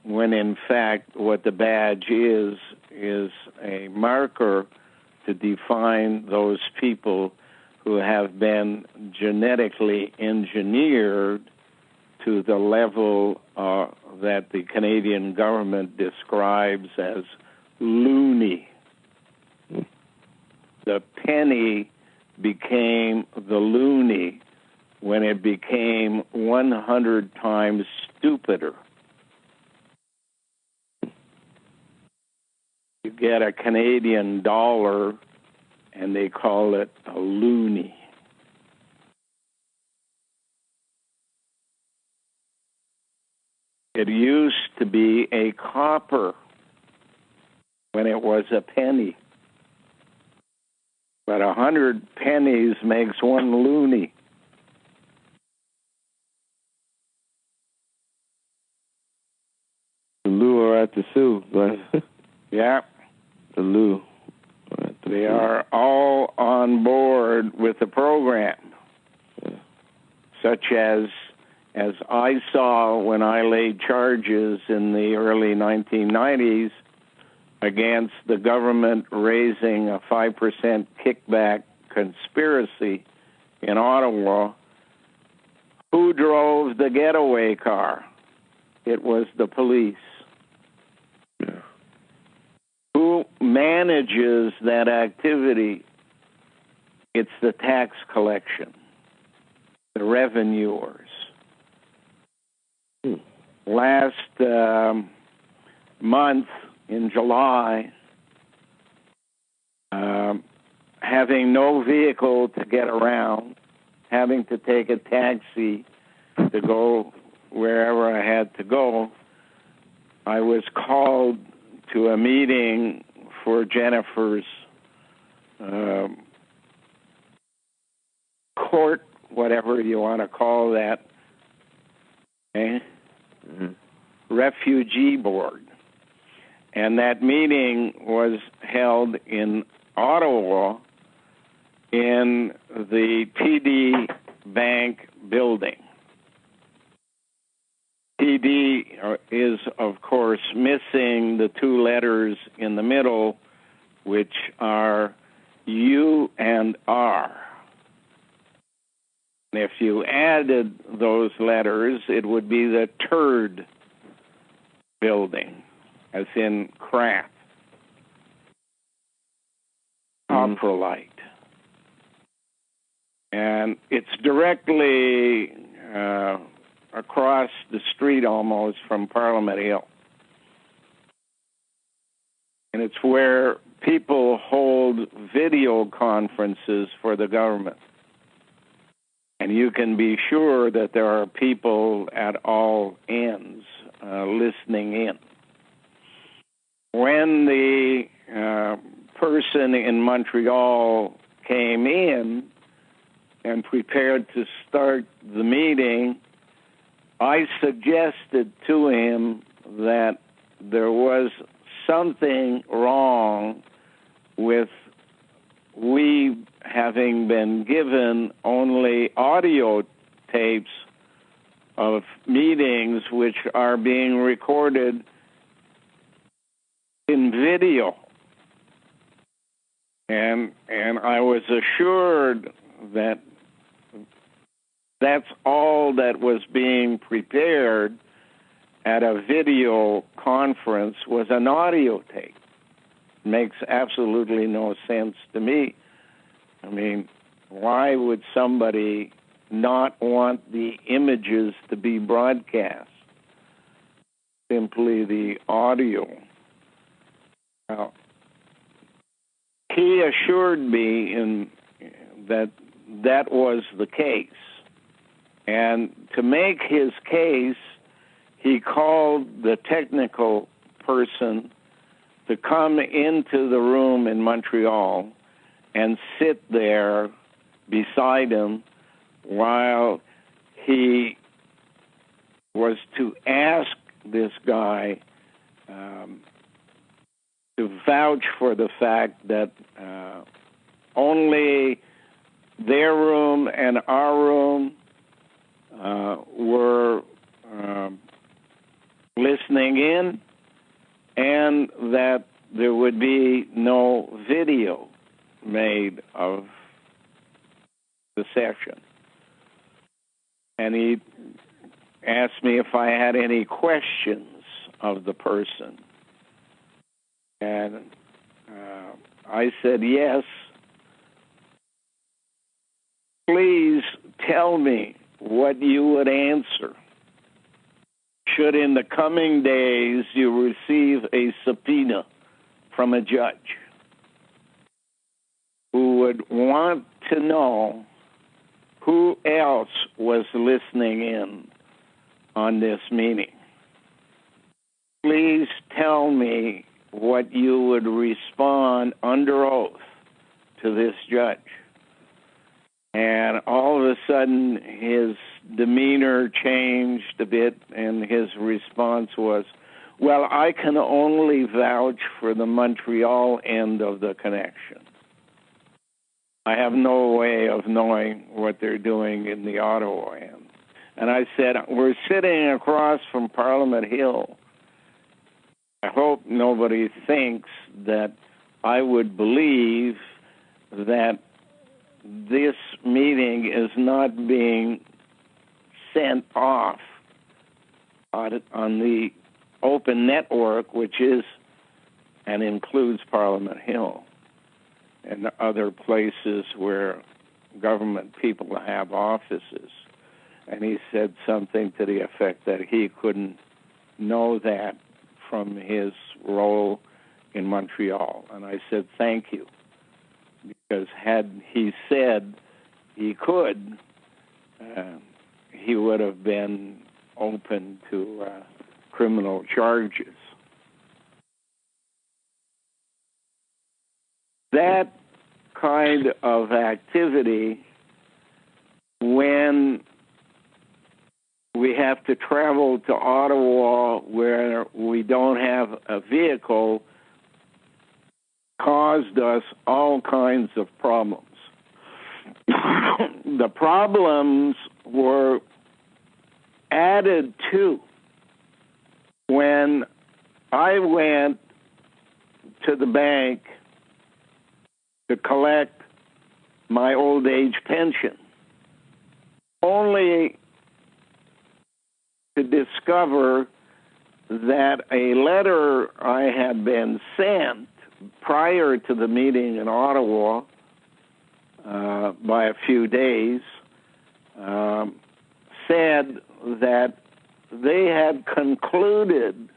when in fact what the badge is a marker to define those people who have been genetically engineered to the level that the Canadian government describes as loony. The penny became the loony when it became 100 times stupider. You get a Canadian dollar and they call it a loony. It used to be a copper when it was a penny. But 100 pennies makes one loony. The Lou are at the Sioux, right? Yeah. The Lou. They are all on board with the program, such as I saw when I laid charges in the early 1990s against the government raising a 5% kickback conspiracy in Ottawa. Who drove the getaway car? It was the police. Yeah. Who manages that activity? It's the tax collection, the revenuers. Last month in July, having no vehicle to get around, having to take a taxi to go wherever I had to go, I was called to a meeting for Jennifer's court, whatever you want to call that, refugee board. And that meeting was held in Ottawa in the TD Bank building. TD is, of course, missing the two letters in the middle, which are U and R. And if you added those letters, it would be the turd building, as in crap, coprolite. And it's directly across the street almost from Parliament Hill. And it's where people hold video conferences for the government. And you can be sure that there are people at all ends listening in. When the person in Montreal came in and prepared to start the meeting, I suggested to him that there was something wrong with we having been given only audio tapes of meetings which are being recorded in video. And I was assured that that's all that was being prepared at a video conference was an audio tape. Makes absolutely no sense to me. I mean, why would somebody not want the images to be broadcast? Simply the audio. Now, he assured me that that was the case. And to make his case, he called the technical person to come into the room in Montreal and sit there beside him while he was to ask this guy to vouch for the fact that only their room and our room were listening in, and that there would be no video made of the session. And he asked me if I had any questions of the person. And I said, yes. Please tell me what you would answer should in the coming days you receive a subpoena from a judge who would want to know who else was listening in on this meeting. Please tell me what you would respond under oath to this judge. And all of a sudden, his demeanor changed a bit, and his response was, well, I can only vouch for the Montreal end of the connection. I have no way of knowing what they're doing in the Ottawa end. And I said, we're sitting across from Parliament Hill. I hope nobody thinks that I would believe that this meeting is not being sent off on the open network, which is and includes Parliament Hill and other places where government people have offices. And he said something to the effect that he couldn't know that from his role in Montreal. And I said, thank you. Because had he said he could, he would have been open to criminal charges. That kind of activity, when we have to travel to Ottawa where we don't have a vehicle, caused us all kinds of problems. The problems were added to when I went to the bank to collect my old age pension, only to discover that a letter I had been sent prior to the meeting in Ottawa by a few days said that they had concluded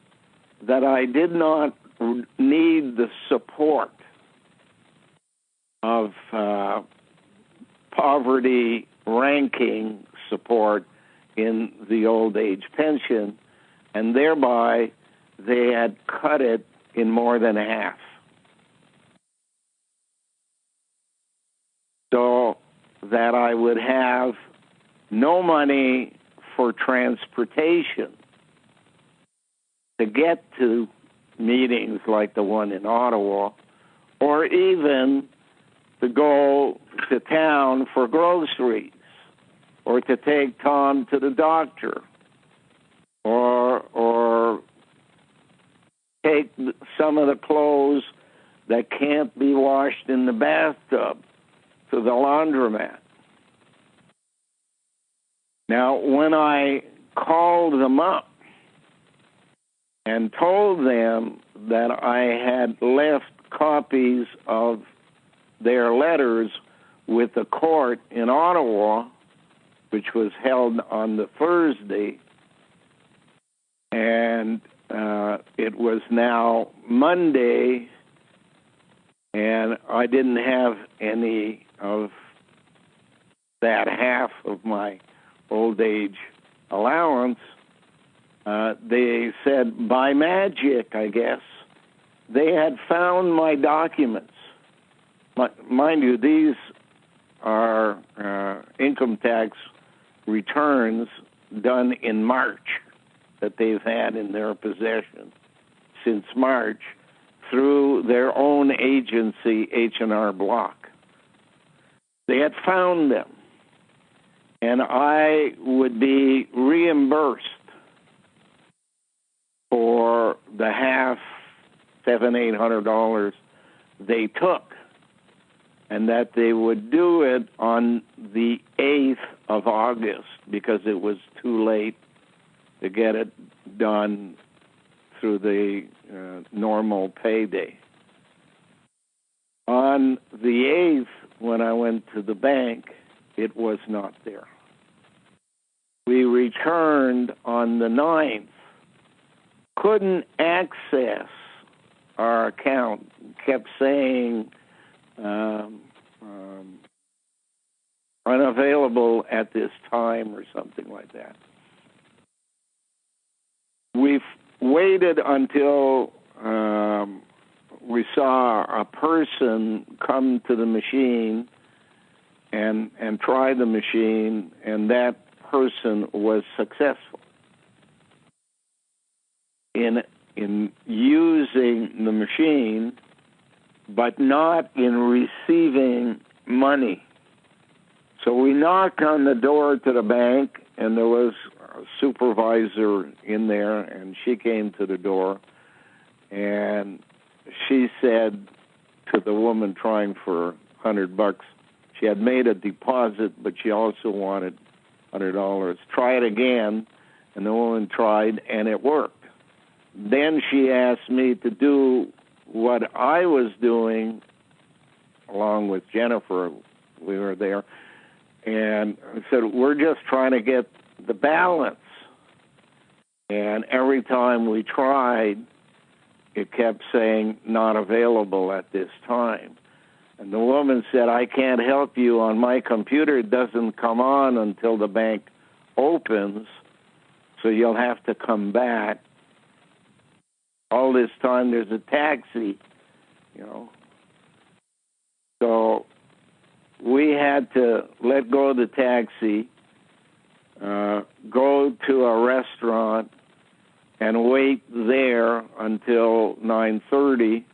that I did not need the support of poverty ranking support in the old age pension, and thereby they had cut it in more than half. So that I would have no money for transportation to get to meetings like the one in Ottawa, or even to go to town for groceries, or to take Tom to the doctor, or take some of the clothes that can't be washed in the bathtub to the laundromat. Now, when I called them up and told them that I had left copies of their letters with the court in Ottawa, which was held on the Thursday, and it was now Monday, and I didn't have any of that half of my old age allowance, they said by magic, I guess, they had found my documents. Mind you, these are income tax returns done in March that they've had in their possession since March through their own agency, H&R Block. They had found them, and I would be reimbursed for the half $700-800 they took, and that they would do it on the 8th of August because it was too late to get it done through the normal payday. On the 8th, when I went to the bank, it was not there. We returned on the 9th, couldn't access our account, kept saying unavailable at this time or something like that. We've waited until we saw a person come to the machine and try the machine, and that person was successful in using the machine, but not in receiving money. So we knocked on the door to the bank, and there was a supervisor in there, and she came to the door, and she said to the woman trying for $100, she had made a deposit, but she also wanted $100. Try it again, and the woman tried, and it worked. Then she asked me to do what I was doing along with Jennifer. We were there, and I said, we're just trying to get the balance. And every time we tried, it kept saying not available at this time. And the woman said, I can't help you on my computer. It doesn't come on until the bank opens, so you'll have to come back. All this time there's a taxi, So we had to let go of the taxi, go to a restaurant, and wait there until 9:30,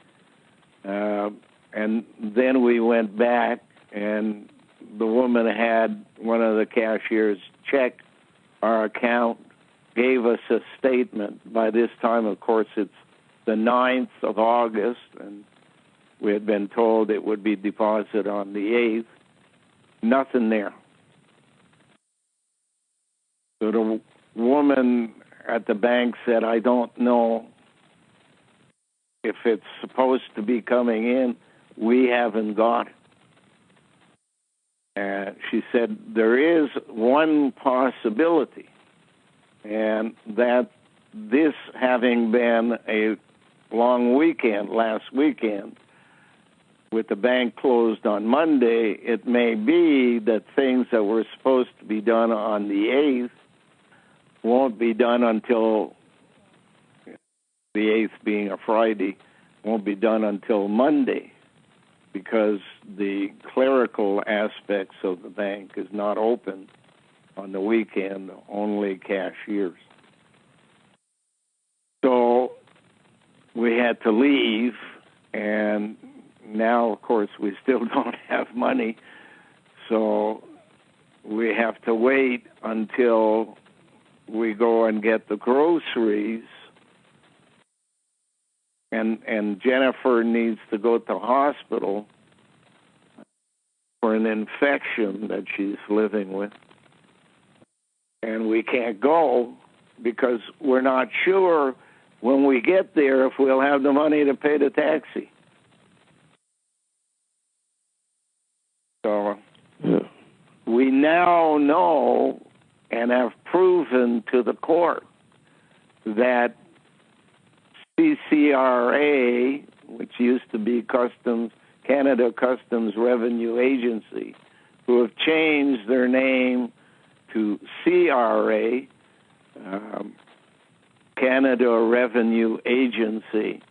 and then we went back, and the woman had one of the cashiers check our account, gave us a statement. By this time, of course, it's the 9th of August, and we had been told it would be deposited on the 8th. Nothing there. So the woman at the bank said, I don't know if it's supposed to be coming in. We haven't got it. And she said, there is one possibility, and that this having been a long weekend, last weekend, with the bank closed on Monday, it may be that things that were supposed to be done on the 8th won't be done until, the 8th being a Friday, won't be done until Monday, because the clerical aspects of the bank is not open on the weekend, only cashiers. So we had to leave, and now, of course, we still don't have money, so we have to wait until we go and get the groceries, and Jennifer needs to go to the hospital for an infection that she's living with, and we can't go because we're not sure when we get there if we'll have the money to pay the taxi. So we now know and have proven to the court that CCRA, which used to be Canada Customs Revenue Agency, who have changed their name to CRA, Canada Revenue Agency,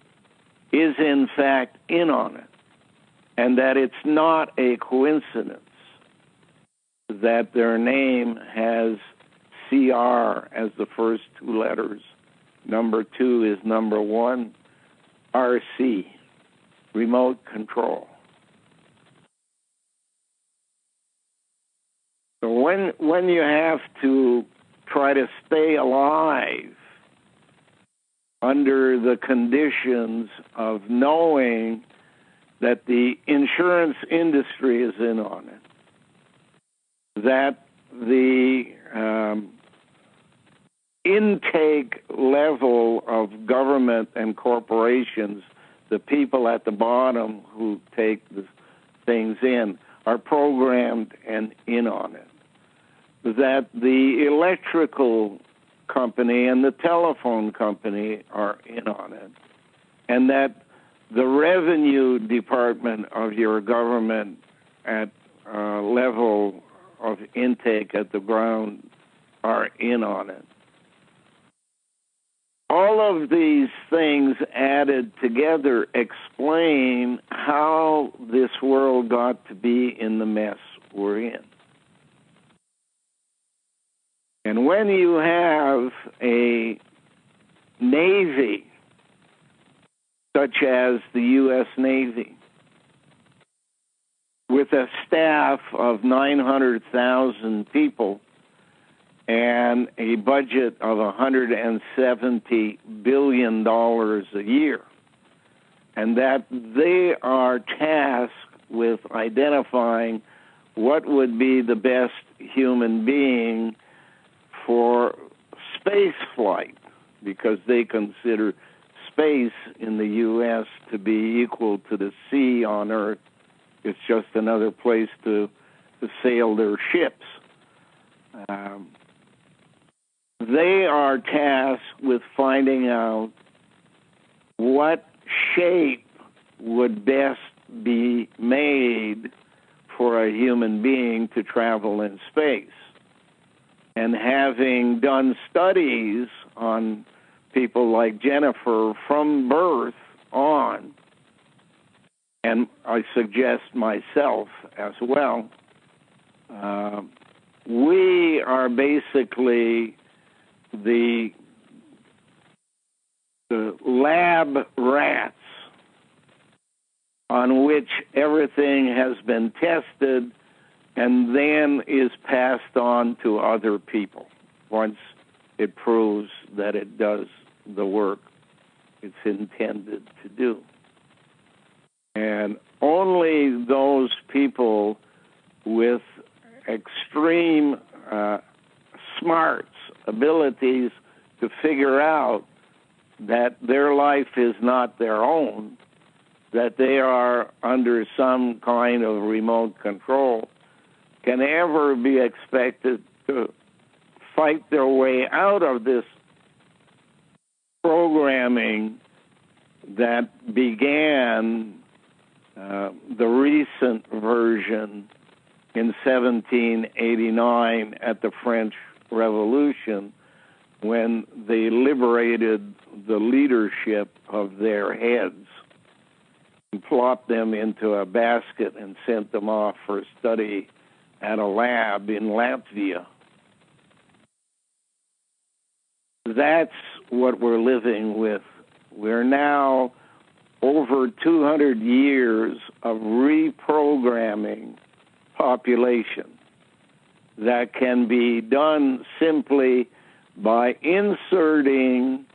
is in fact in on it, and that it's not a coincidence that their name has CR as the first two letters. Number 2 is number 1, RC, remote control. So when you have to try to stay alive under the conditions of knowing that the insurance industry is in on it, that the intake level of government and corporations, the people at the bottom who take the things in, are programmed and in on it, that the electrical company and the telephone company are in on it, and that the revenue department of your government at level of intake at the ground are in on it. All of these things added together explain how this world got to be in the mess we're in. And when you have a Navy, such as the U.S. Navy, with a staff of 900,000 people and a budget of $170 billion a year, and that they are tasked with identifying what would be the best human being for space flight, because they consider space in the U.S. to be equal to the sea on Earth. It's just another place to sail their ships. They are tasked with finding out what shape would best be made for a human being to travel in space. And having done studies on people like Jennifer from birth on, and I suggest myself as well, we are basically the lab rats on which everything has been tested and then is passed on to other people once it proves that it does the work it's intended to do. And only those people with extreme smarts, abilities to figure out that their life is not their own, that they are under some kind of remote control, can ever be expected to fight their way out of this programming that began the recent version in 1789 at the French Revolution, when they liberated the leadership of their heads and plopped them into a basket and sent them off for study at a lab in Latvia. That's what we're living with. We're now over 200 years of reprogramming population that can be done simply by inserting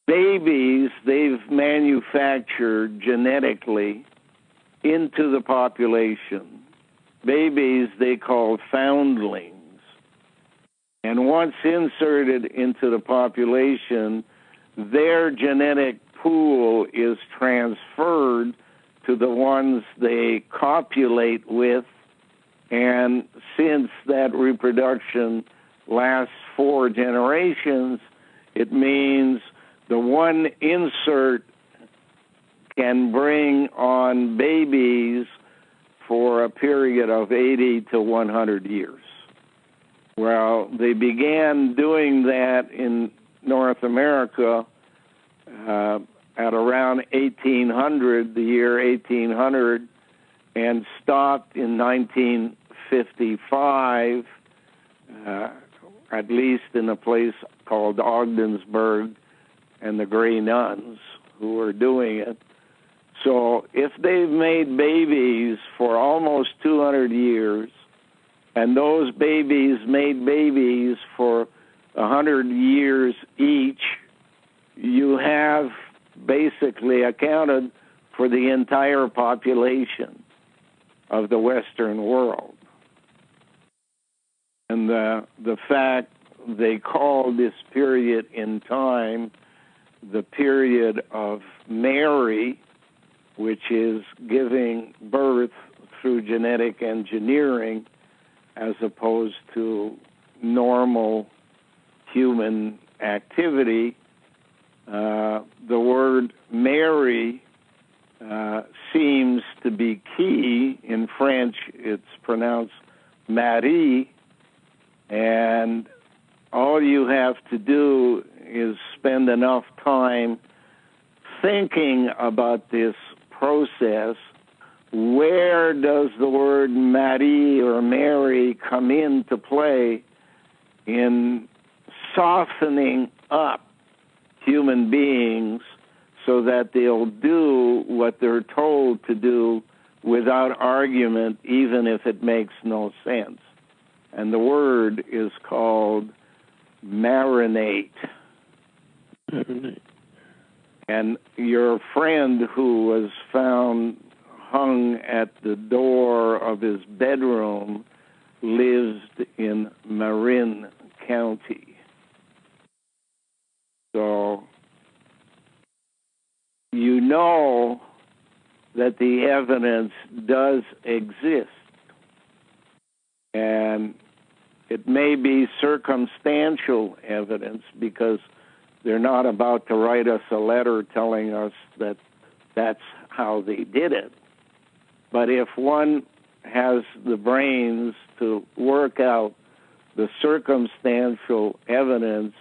babies they've manufactured genetically into the population, babies they call foundlings. And once inserted into the population, their genetic pool is transferred to the ones they copulate with, and since that reproduction lasts 4 generations, it means the one insert can bring on babies for a period of 80 to 100 years. Well, they began doing that in North America at around 1800, the year 1800, and stopped in 1955, at least in a place called Ogdensburg, and the Grey Nuns who were doing it. So if they've made babies for almost 200 years, and those babies made babies for 100 years each, you have basically accounted for the entire population of the Western world. And the fact they call this period in time the period of Mary, which is giving birth through genetic engineering as opposed to normal human activity. The word Mary seems to be key. In French, it's pronounced Marie, and all you have to do is spend enough time thinking about this process. Where does the word Marie or Mary come into play in softening up human beings so that they'll do what they're told to do without argument, even if it makes no sense? And the word is called marinate. And your friend who was found hung at the door of his bedroom lives in Marin County. So you know that the evidence does exist. And it may be circumstantial evidence because they're not about to write us a letter telling us that that's how they did it. But if one has the brains to work out the circumstantial evidence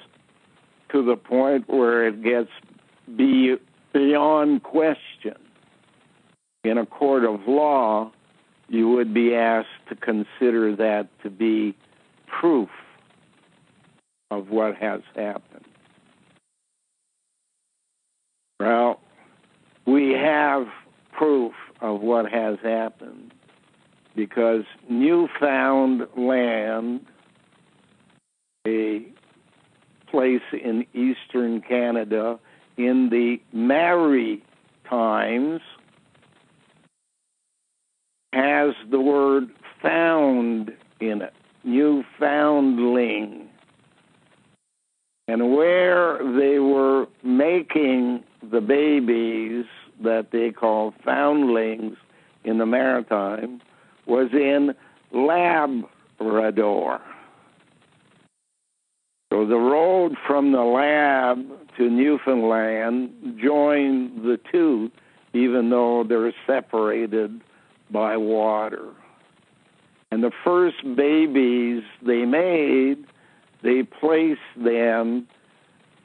to the point where it gets beyond question in a court of law, you would be asked to consider that to be proof of what has happened. Well, we have proof of what has happened because Newfoundland, a place in eastern Canada in the Maritimes, has the word found in it, Newfoundling. And where they were making the babies that they call foundlings in the Maritime was in Labrador. So the road from the lab to Newfoundland joined the two, even though they're separated by water. And the first babies they made, they placed them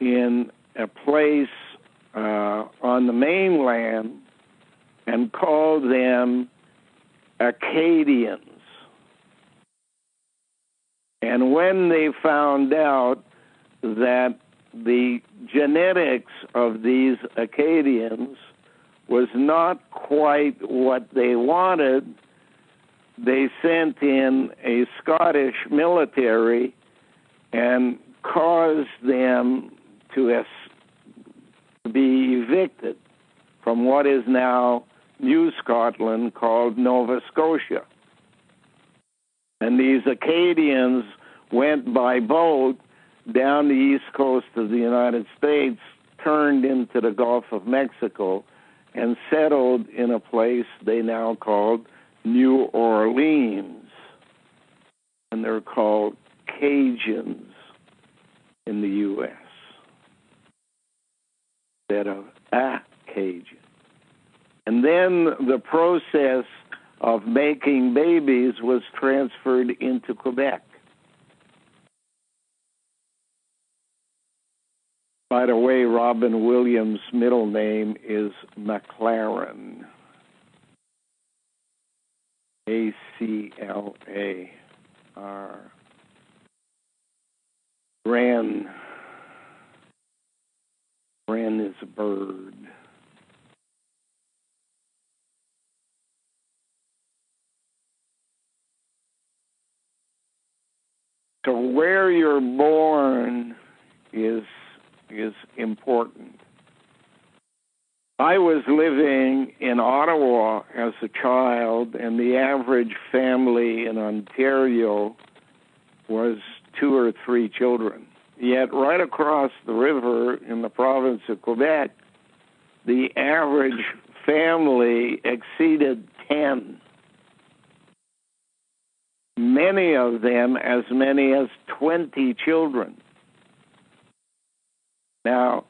in a place on the mainland and called them Acadians. And when they found out that the genetics of these Acadians was not quite what they wanted, they sent in a Scottish military and caused them to be evicted from what is now New Scotland, called Nova Scotia. And these Acadians went by boat down the east coast of the United States, turned into the Gulf of Mexico, and settled in a place they now called New Orleans. And they're called Cajuns in the U.S. instead of a Cajun. And then the process of making babies was transferred into Quebec. By the way, Robin Williams' middle name is McLaren. A-C-L-A-R. Wren. Wren is a bird. So where you're born is important. I was living in Ottawa as a child, and the average family in Ontario was 2 or 3 children. Yet right across the river in the province of Quebec, the average family exceeded 10. Many of them as many as 20 children. Now,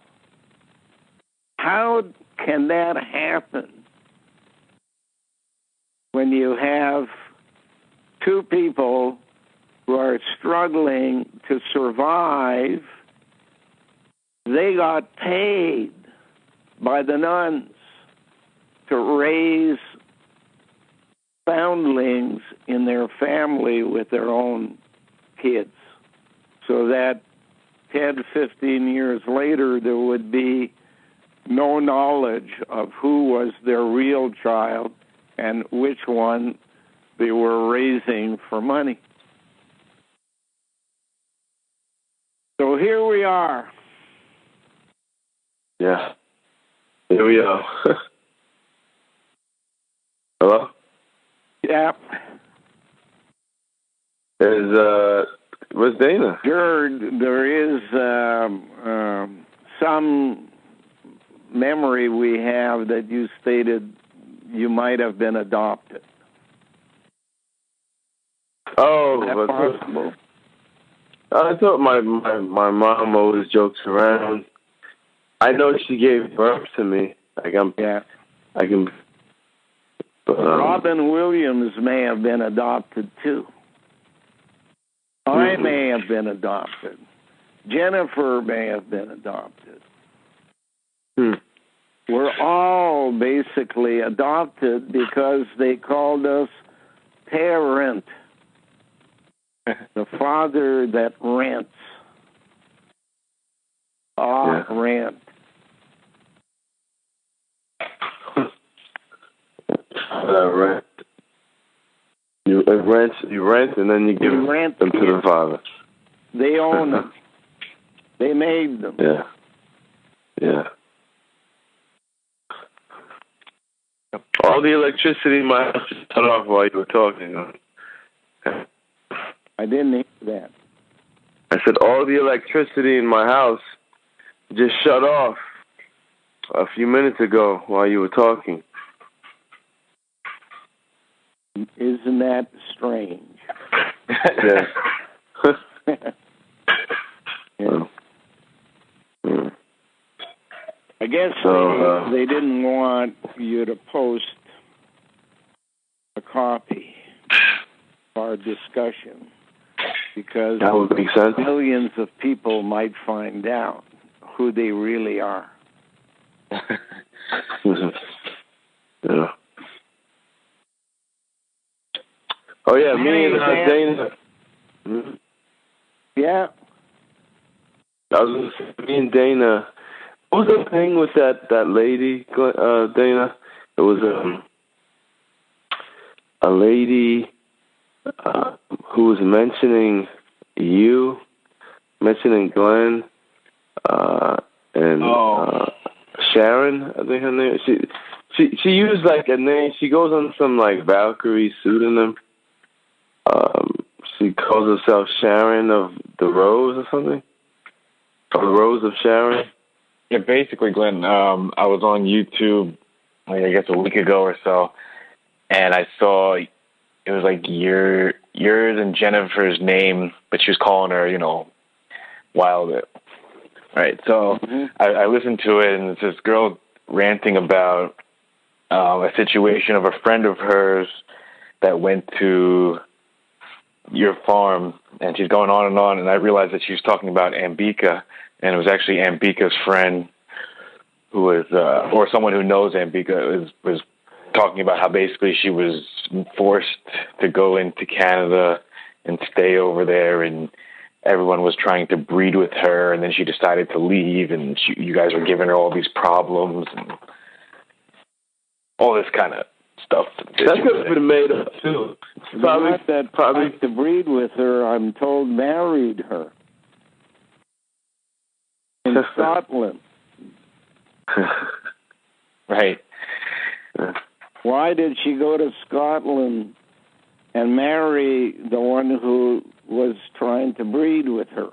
how can that happen when you have 2 people who are struggling to survive? They got paid by the nuns to raise foundlings in their family with their own kids, so that 10, 15 years later, there would be no knowledge of who was their real child and which one they were raising for money. So here we are. Yeah. Here we are. Hello? Yeah. Where's Dana? There is some memory we have that you stated you might have been adopted. Oh, is that possible? I thought my mom always jokes around. I know she gave birth to me. I can. But, Robin Williams may have been adopted too. I may have been adopted. Jennifer may have been adopted. We're all basically adopted because they called us parent. The father that rents. Rent. Rent. You rent, and then you give them to the father. They own them. They made them. Yeah. All the electricity in my house just cut off while you were talking. I didn't hear that. I said all the electricity in my house just shut off a few minutes ago while you were talking. Isn't that strange? Yes. Yeah. I guess they didn't want you to post a copy of our discussion because that would make sense. Millions of people might find out who they really are. Yeah. Oh yeah, me and Dana. Yeah. Me and Dana. What was the thing with that lady, Dana? It was a lady who was mentioning you, mentioning Glenn, and Sharon. I think her name. She used like a name. She goes on some like Valkyrie pseudonym. She calls herself Sharon of the Rose or something. Or the Rose of Sharon. Yeah, basically, Glenn, I was on YouTube, I guess a week ago or so, and I saw it was like yours and Jennifer's name, but she was calling her, Wild. Right, so I listened to it, and it's this girl ranting about a situation of a friend of hers that went to your farm, and she's going on, and I realized that she was talking about Ambika, and it was actually Ambika's friend who was, or someone who knows Ambika, was talking about how basically she was forced to go into Canada and stay over there, and everyone was trying to breed with her, and then she decided to leave, and you guys were giving her all these problems and all this kind of stuff. That could have been made up too. Probably to breed with her, I'm told, married her in Scotland. Right. Why did she go to Scotland and marry the one who was trying to breed with her?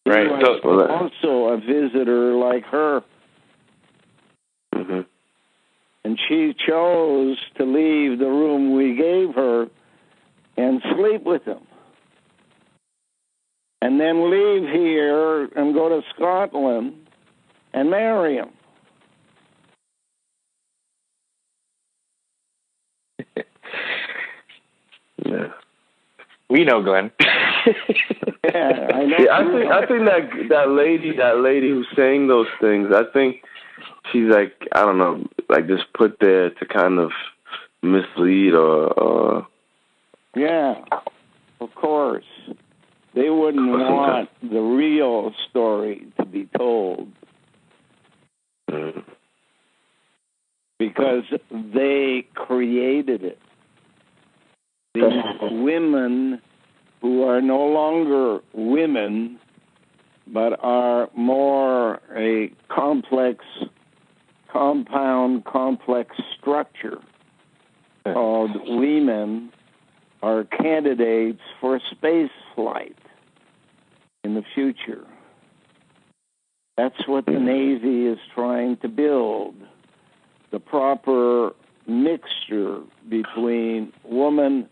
Right. He was also a visitor like her. Mm-hmm. And she chose to leave the room we gave her and sleep with him. And then leave here and go to Scotland and marry him. Yeah. We know, Glenn. Yeah, I know. Yeah, I think that lady who's saying those things, I think she's like, I don't know, like just put there to kind of mislead or Yeah, of course. They wouldn't want the real story to be told because they created it. These women who are no longer women, but are more a complex structure called women, are candidates for space flight in the future. That's what the Navy is trying to build, the proper mixture between woman,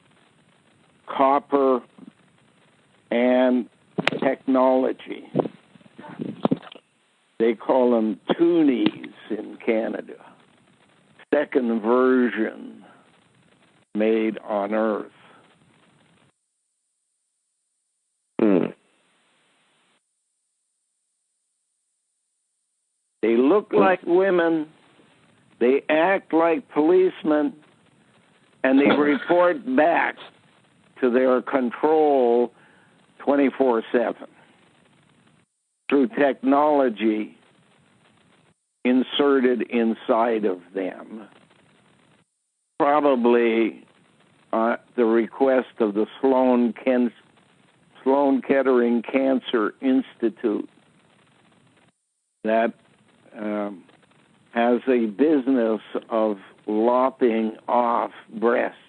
copper, and technology. They call them toonies in Canada. Second version made on Earth. They look like women, they act like policemen, and they report back to their control 24/7 through technology inserted inside of them, probably at the request of the Sloan Kettering Cancer Institute that has a business of lopping off breasts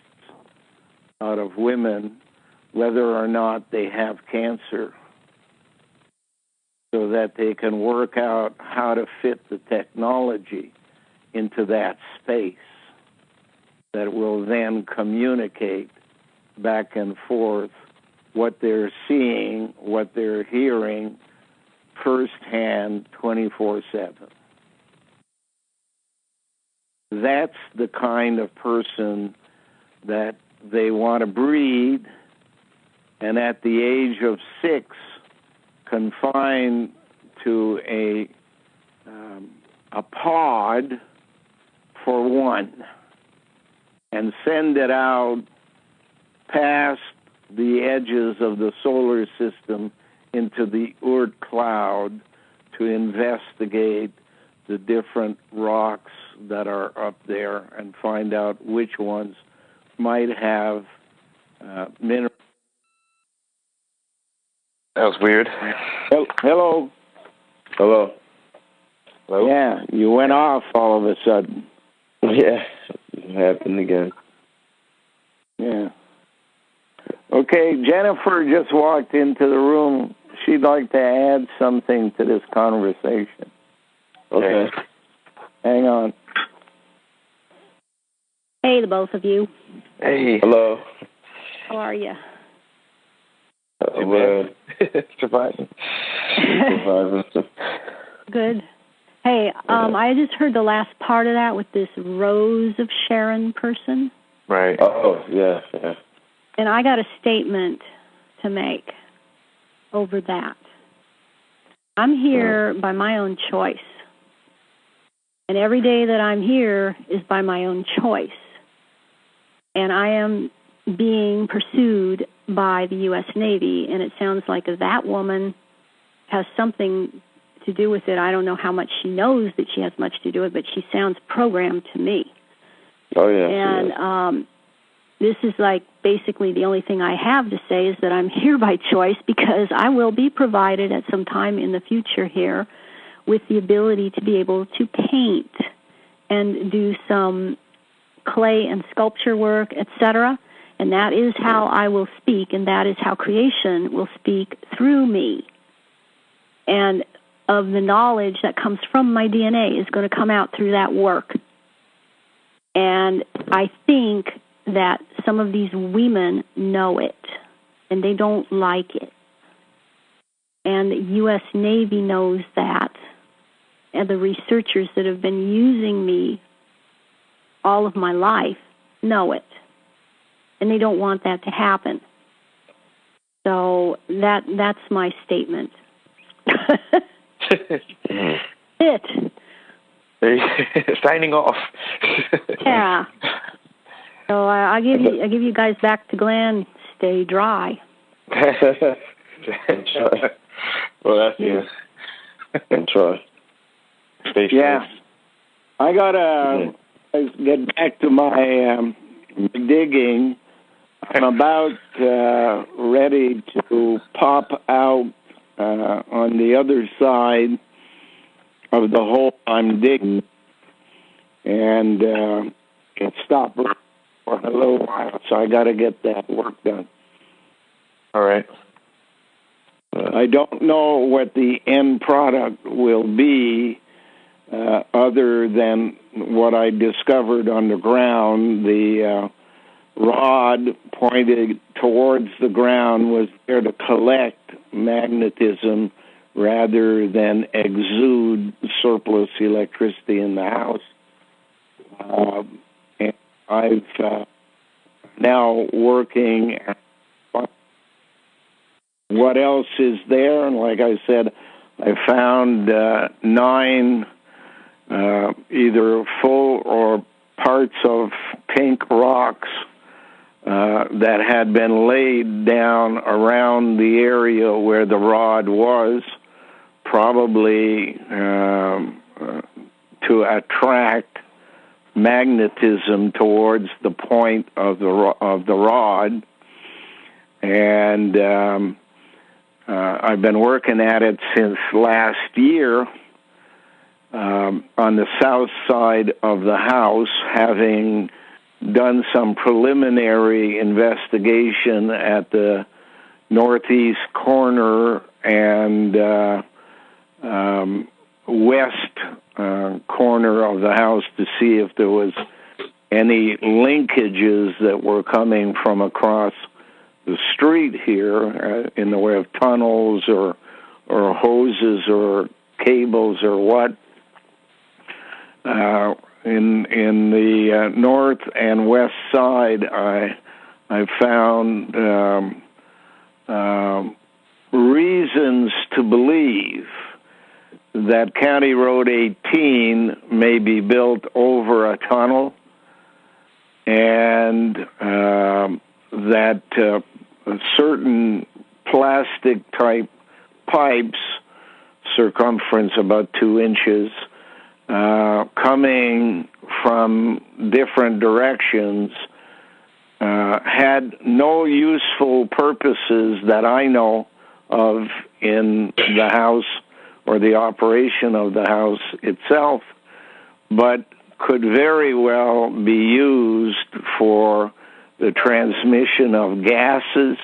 out of women, whether or not they have cancer, so that they can work out how to fit the technology into that space that will then communicate back and forth what they're seeing, what they're hearing, firsthand, 24/7. That's the kind of person that they want to breed, and at the age of 6, confined to a pod for one, and send it out past the edges of the solar system into the Oort cloud to investigate the different rocks that are up there and find out which ones might have minerals. That was weird. Hello. Hello. Hello? Yeah, you went off all of a sudden. Yeah, it happened again. Yeah. Okay, Jennifer just walked into the room. She'd like to add something to this conversation. Okay. Hang on. Hey, the both of you. Hey. Hello. How are you? Surviving. Good. Hey, I just heard the last part of that with this Rose of Sharon person. Right. Oh, yeah. And I got a statement to make over that. I'm here by my own choice. And every day that I'm here is by my own choice. And I am being pursued by the U.S. Navy, and it sounds like that woman has something to do with it. I don't know how much she knows that she has much to do with it, but she sounds programmed to me. Oh, yeah. And this is like basically the only thing I have to say is that I'm here by choice because I will be provided at some time in the future here with the ability to be able to paint and do some clay and sculpture work, etc. And that is how I will speak, and that is how creation will speak through me. And of the knowledge that comes from my DNA is going to come out through that work. And I think that some of these women know it, and they don't like it. And the U.S. Navy knows that, and the researchers that have been using me all of my life know it, and they don't want that to happen. So that's my statement. Signing off. Yeah. So I give you guys back to Glen. Stay dry. Well, that's you. Enjoy. Stay yeah. I gotta get back to my digging. I'm about ready to pop out on the other side of the hole I'm digging, and it stopped for a little while, so I got to get that work done. All right. I don't know what the end product will be other than what I discovered underground. The rod pointed towards the ground was there to collect magnetism rather than exude surplus electricity in the house. And I've now working at what else is there. And like I said, I found 9 either full or parts of pink rocks that had been laid down around the area where the rod was, probably to attract magnetism towards the point of the rod. And I've been working at it since last year on the south side of the house, having done some preliminary investigation at the northeast corner and west corner of the house to see if there was any linkages that were coming from across the street here in the way of tunnels or hoses or cables or what. In the north and west side, I found reasons to believe that County Road 18 may be built over a tunnel, and that certain plastic-type pipes, circumference about 2 inches, coming from different directions, had no useful purposes that I know of in the house or the operation of the house itself, but could very well be used for the transmission of gases,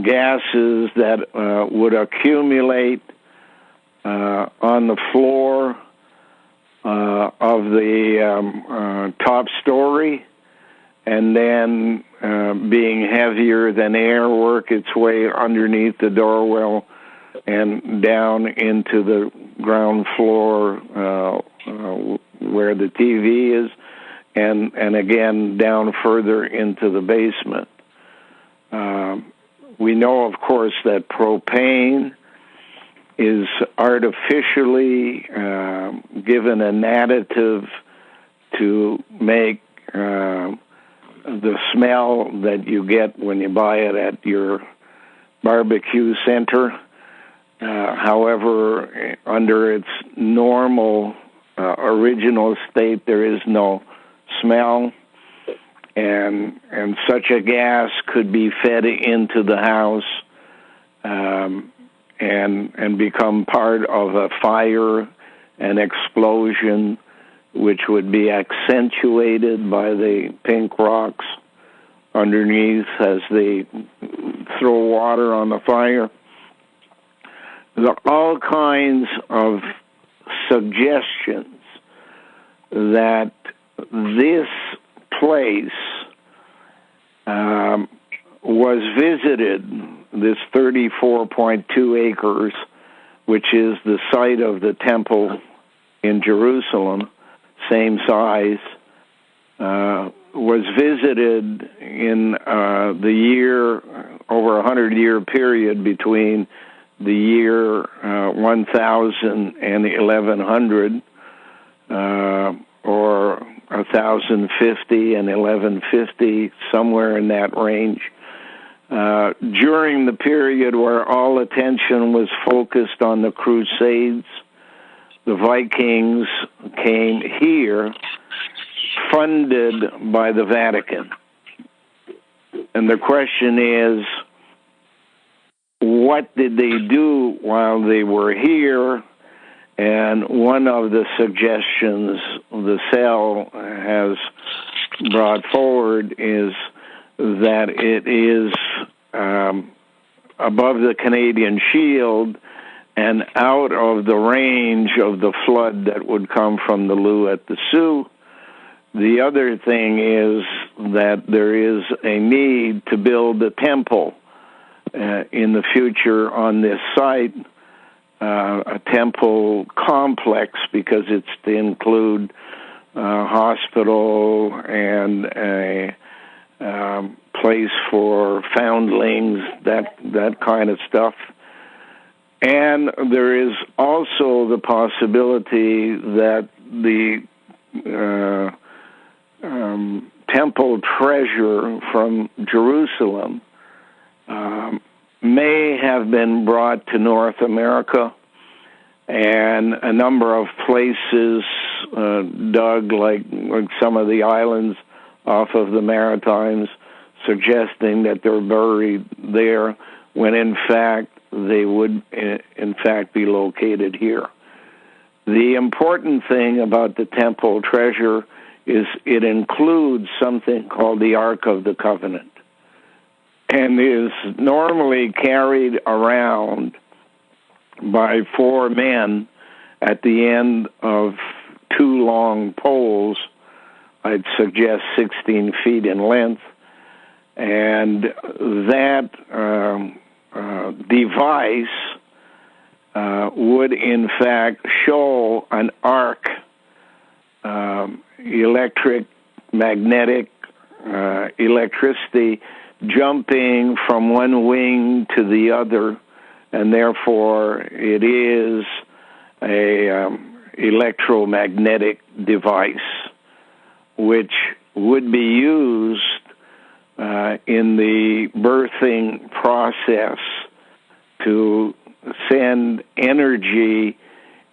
gases that would accumulate on the floor of the top story, and then being heavier than air, work its way underneath the doorwell and down into the ground floor where the TV is, and again down further into the basement. We know, of course, that propane is artificially given an additive to make the smell that you get when you buy it at your barbecue center. However, under its normal original state, there is no smell, and such a gas could be fed into the house and become part of a fire, an explosion, which would be accentuated by the pink rocks underneath as they throw water on the fire. There are all kinds of suggestions that this place was visited, this 34.2 acres, which is the site of the temple in Jerusalem, same size, was visited in the year, over 100-year period between the year 1000 and 1100, or 1050 and 1150, somewhere in that range. During the period where all attention was focused on the Crusades, the Vikings came here, funded by the Vatican. And the question is, what did they do while they were here? And one of the suggestions the cell has brought forward is that it is above the Canadian Shield and out of the range of the flood that would come from the Lou at the Sioux. The other thing is that there is a need to build a temple in the future on this site, a temple complex, because it's to include a hospital and a place for foundlings, that kind of stuff. And there is also the possibility that the temple treasure from Jerusalem may have been brought to North America, and a number of places dug, like some of the islands off of the Maritimes, suggesting that they're buried there, when in fact they would in fact be located here. The important thing about the temple treasure is it includes something called the Ark of the Covenant, and is normally carried around by 4 men at the end of 2 long poles, I'd suggest 16 feet in length, and that device would in fact show an arc, electric, magnetic, electricity jumping from one wing to the other, and therefore it is a electromagnetic device which would be used in the birthing process to send energy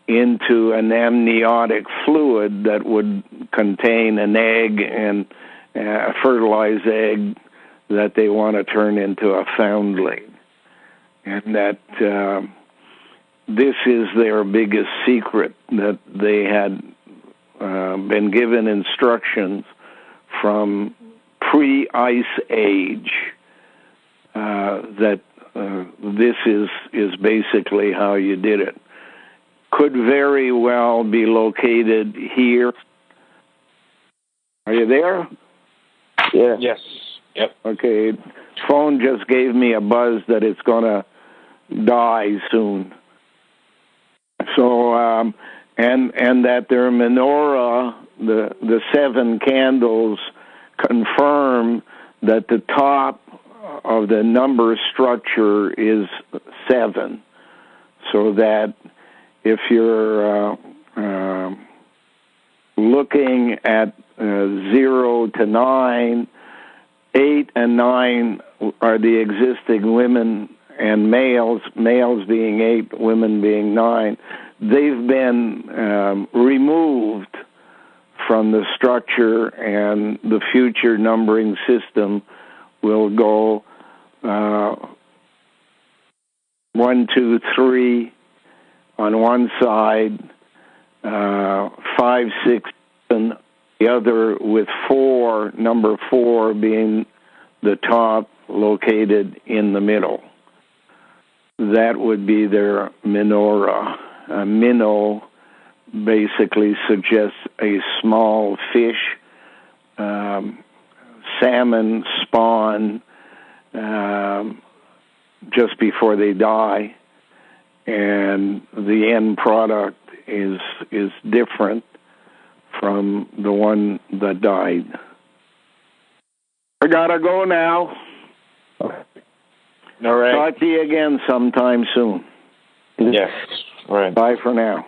into an amniotic fluid that would contain an egg and a fertilized egg that they want to turn into a foundling. And that this is their biggest secret, that they had been given instructions from pre-Ice Age that this is basically how you did it. Could very well be located here. Are you there? Yeah. Yes. Yep. Okay. Phone just gave me a buzz that it's going to die soon. So, and that their menorah, the 7 candles, confirm that the top of the number structure is 7. So that if you're looking at 0 to 9, 8 and 9 are the existing women and males being 8, women being 9. They've been removed from the structure, and the future numbering system will go 1, 2, 3 on one side, 5, 6, 7 the other, with 4, number 4 being the top, located in the middle. That would be their menorah. A minnow basically suggests a small fish. Salmon spawn just before they die, and the end product is different from the one that died. I gotta go now. All right. Talk to you again sometime soon. Yes. All right. Bye for now.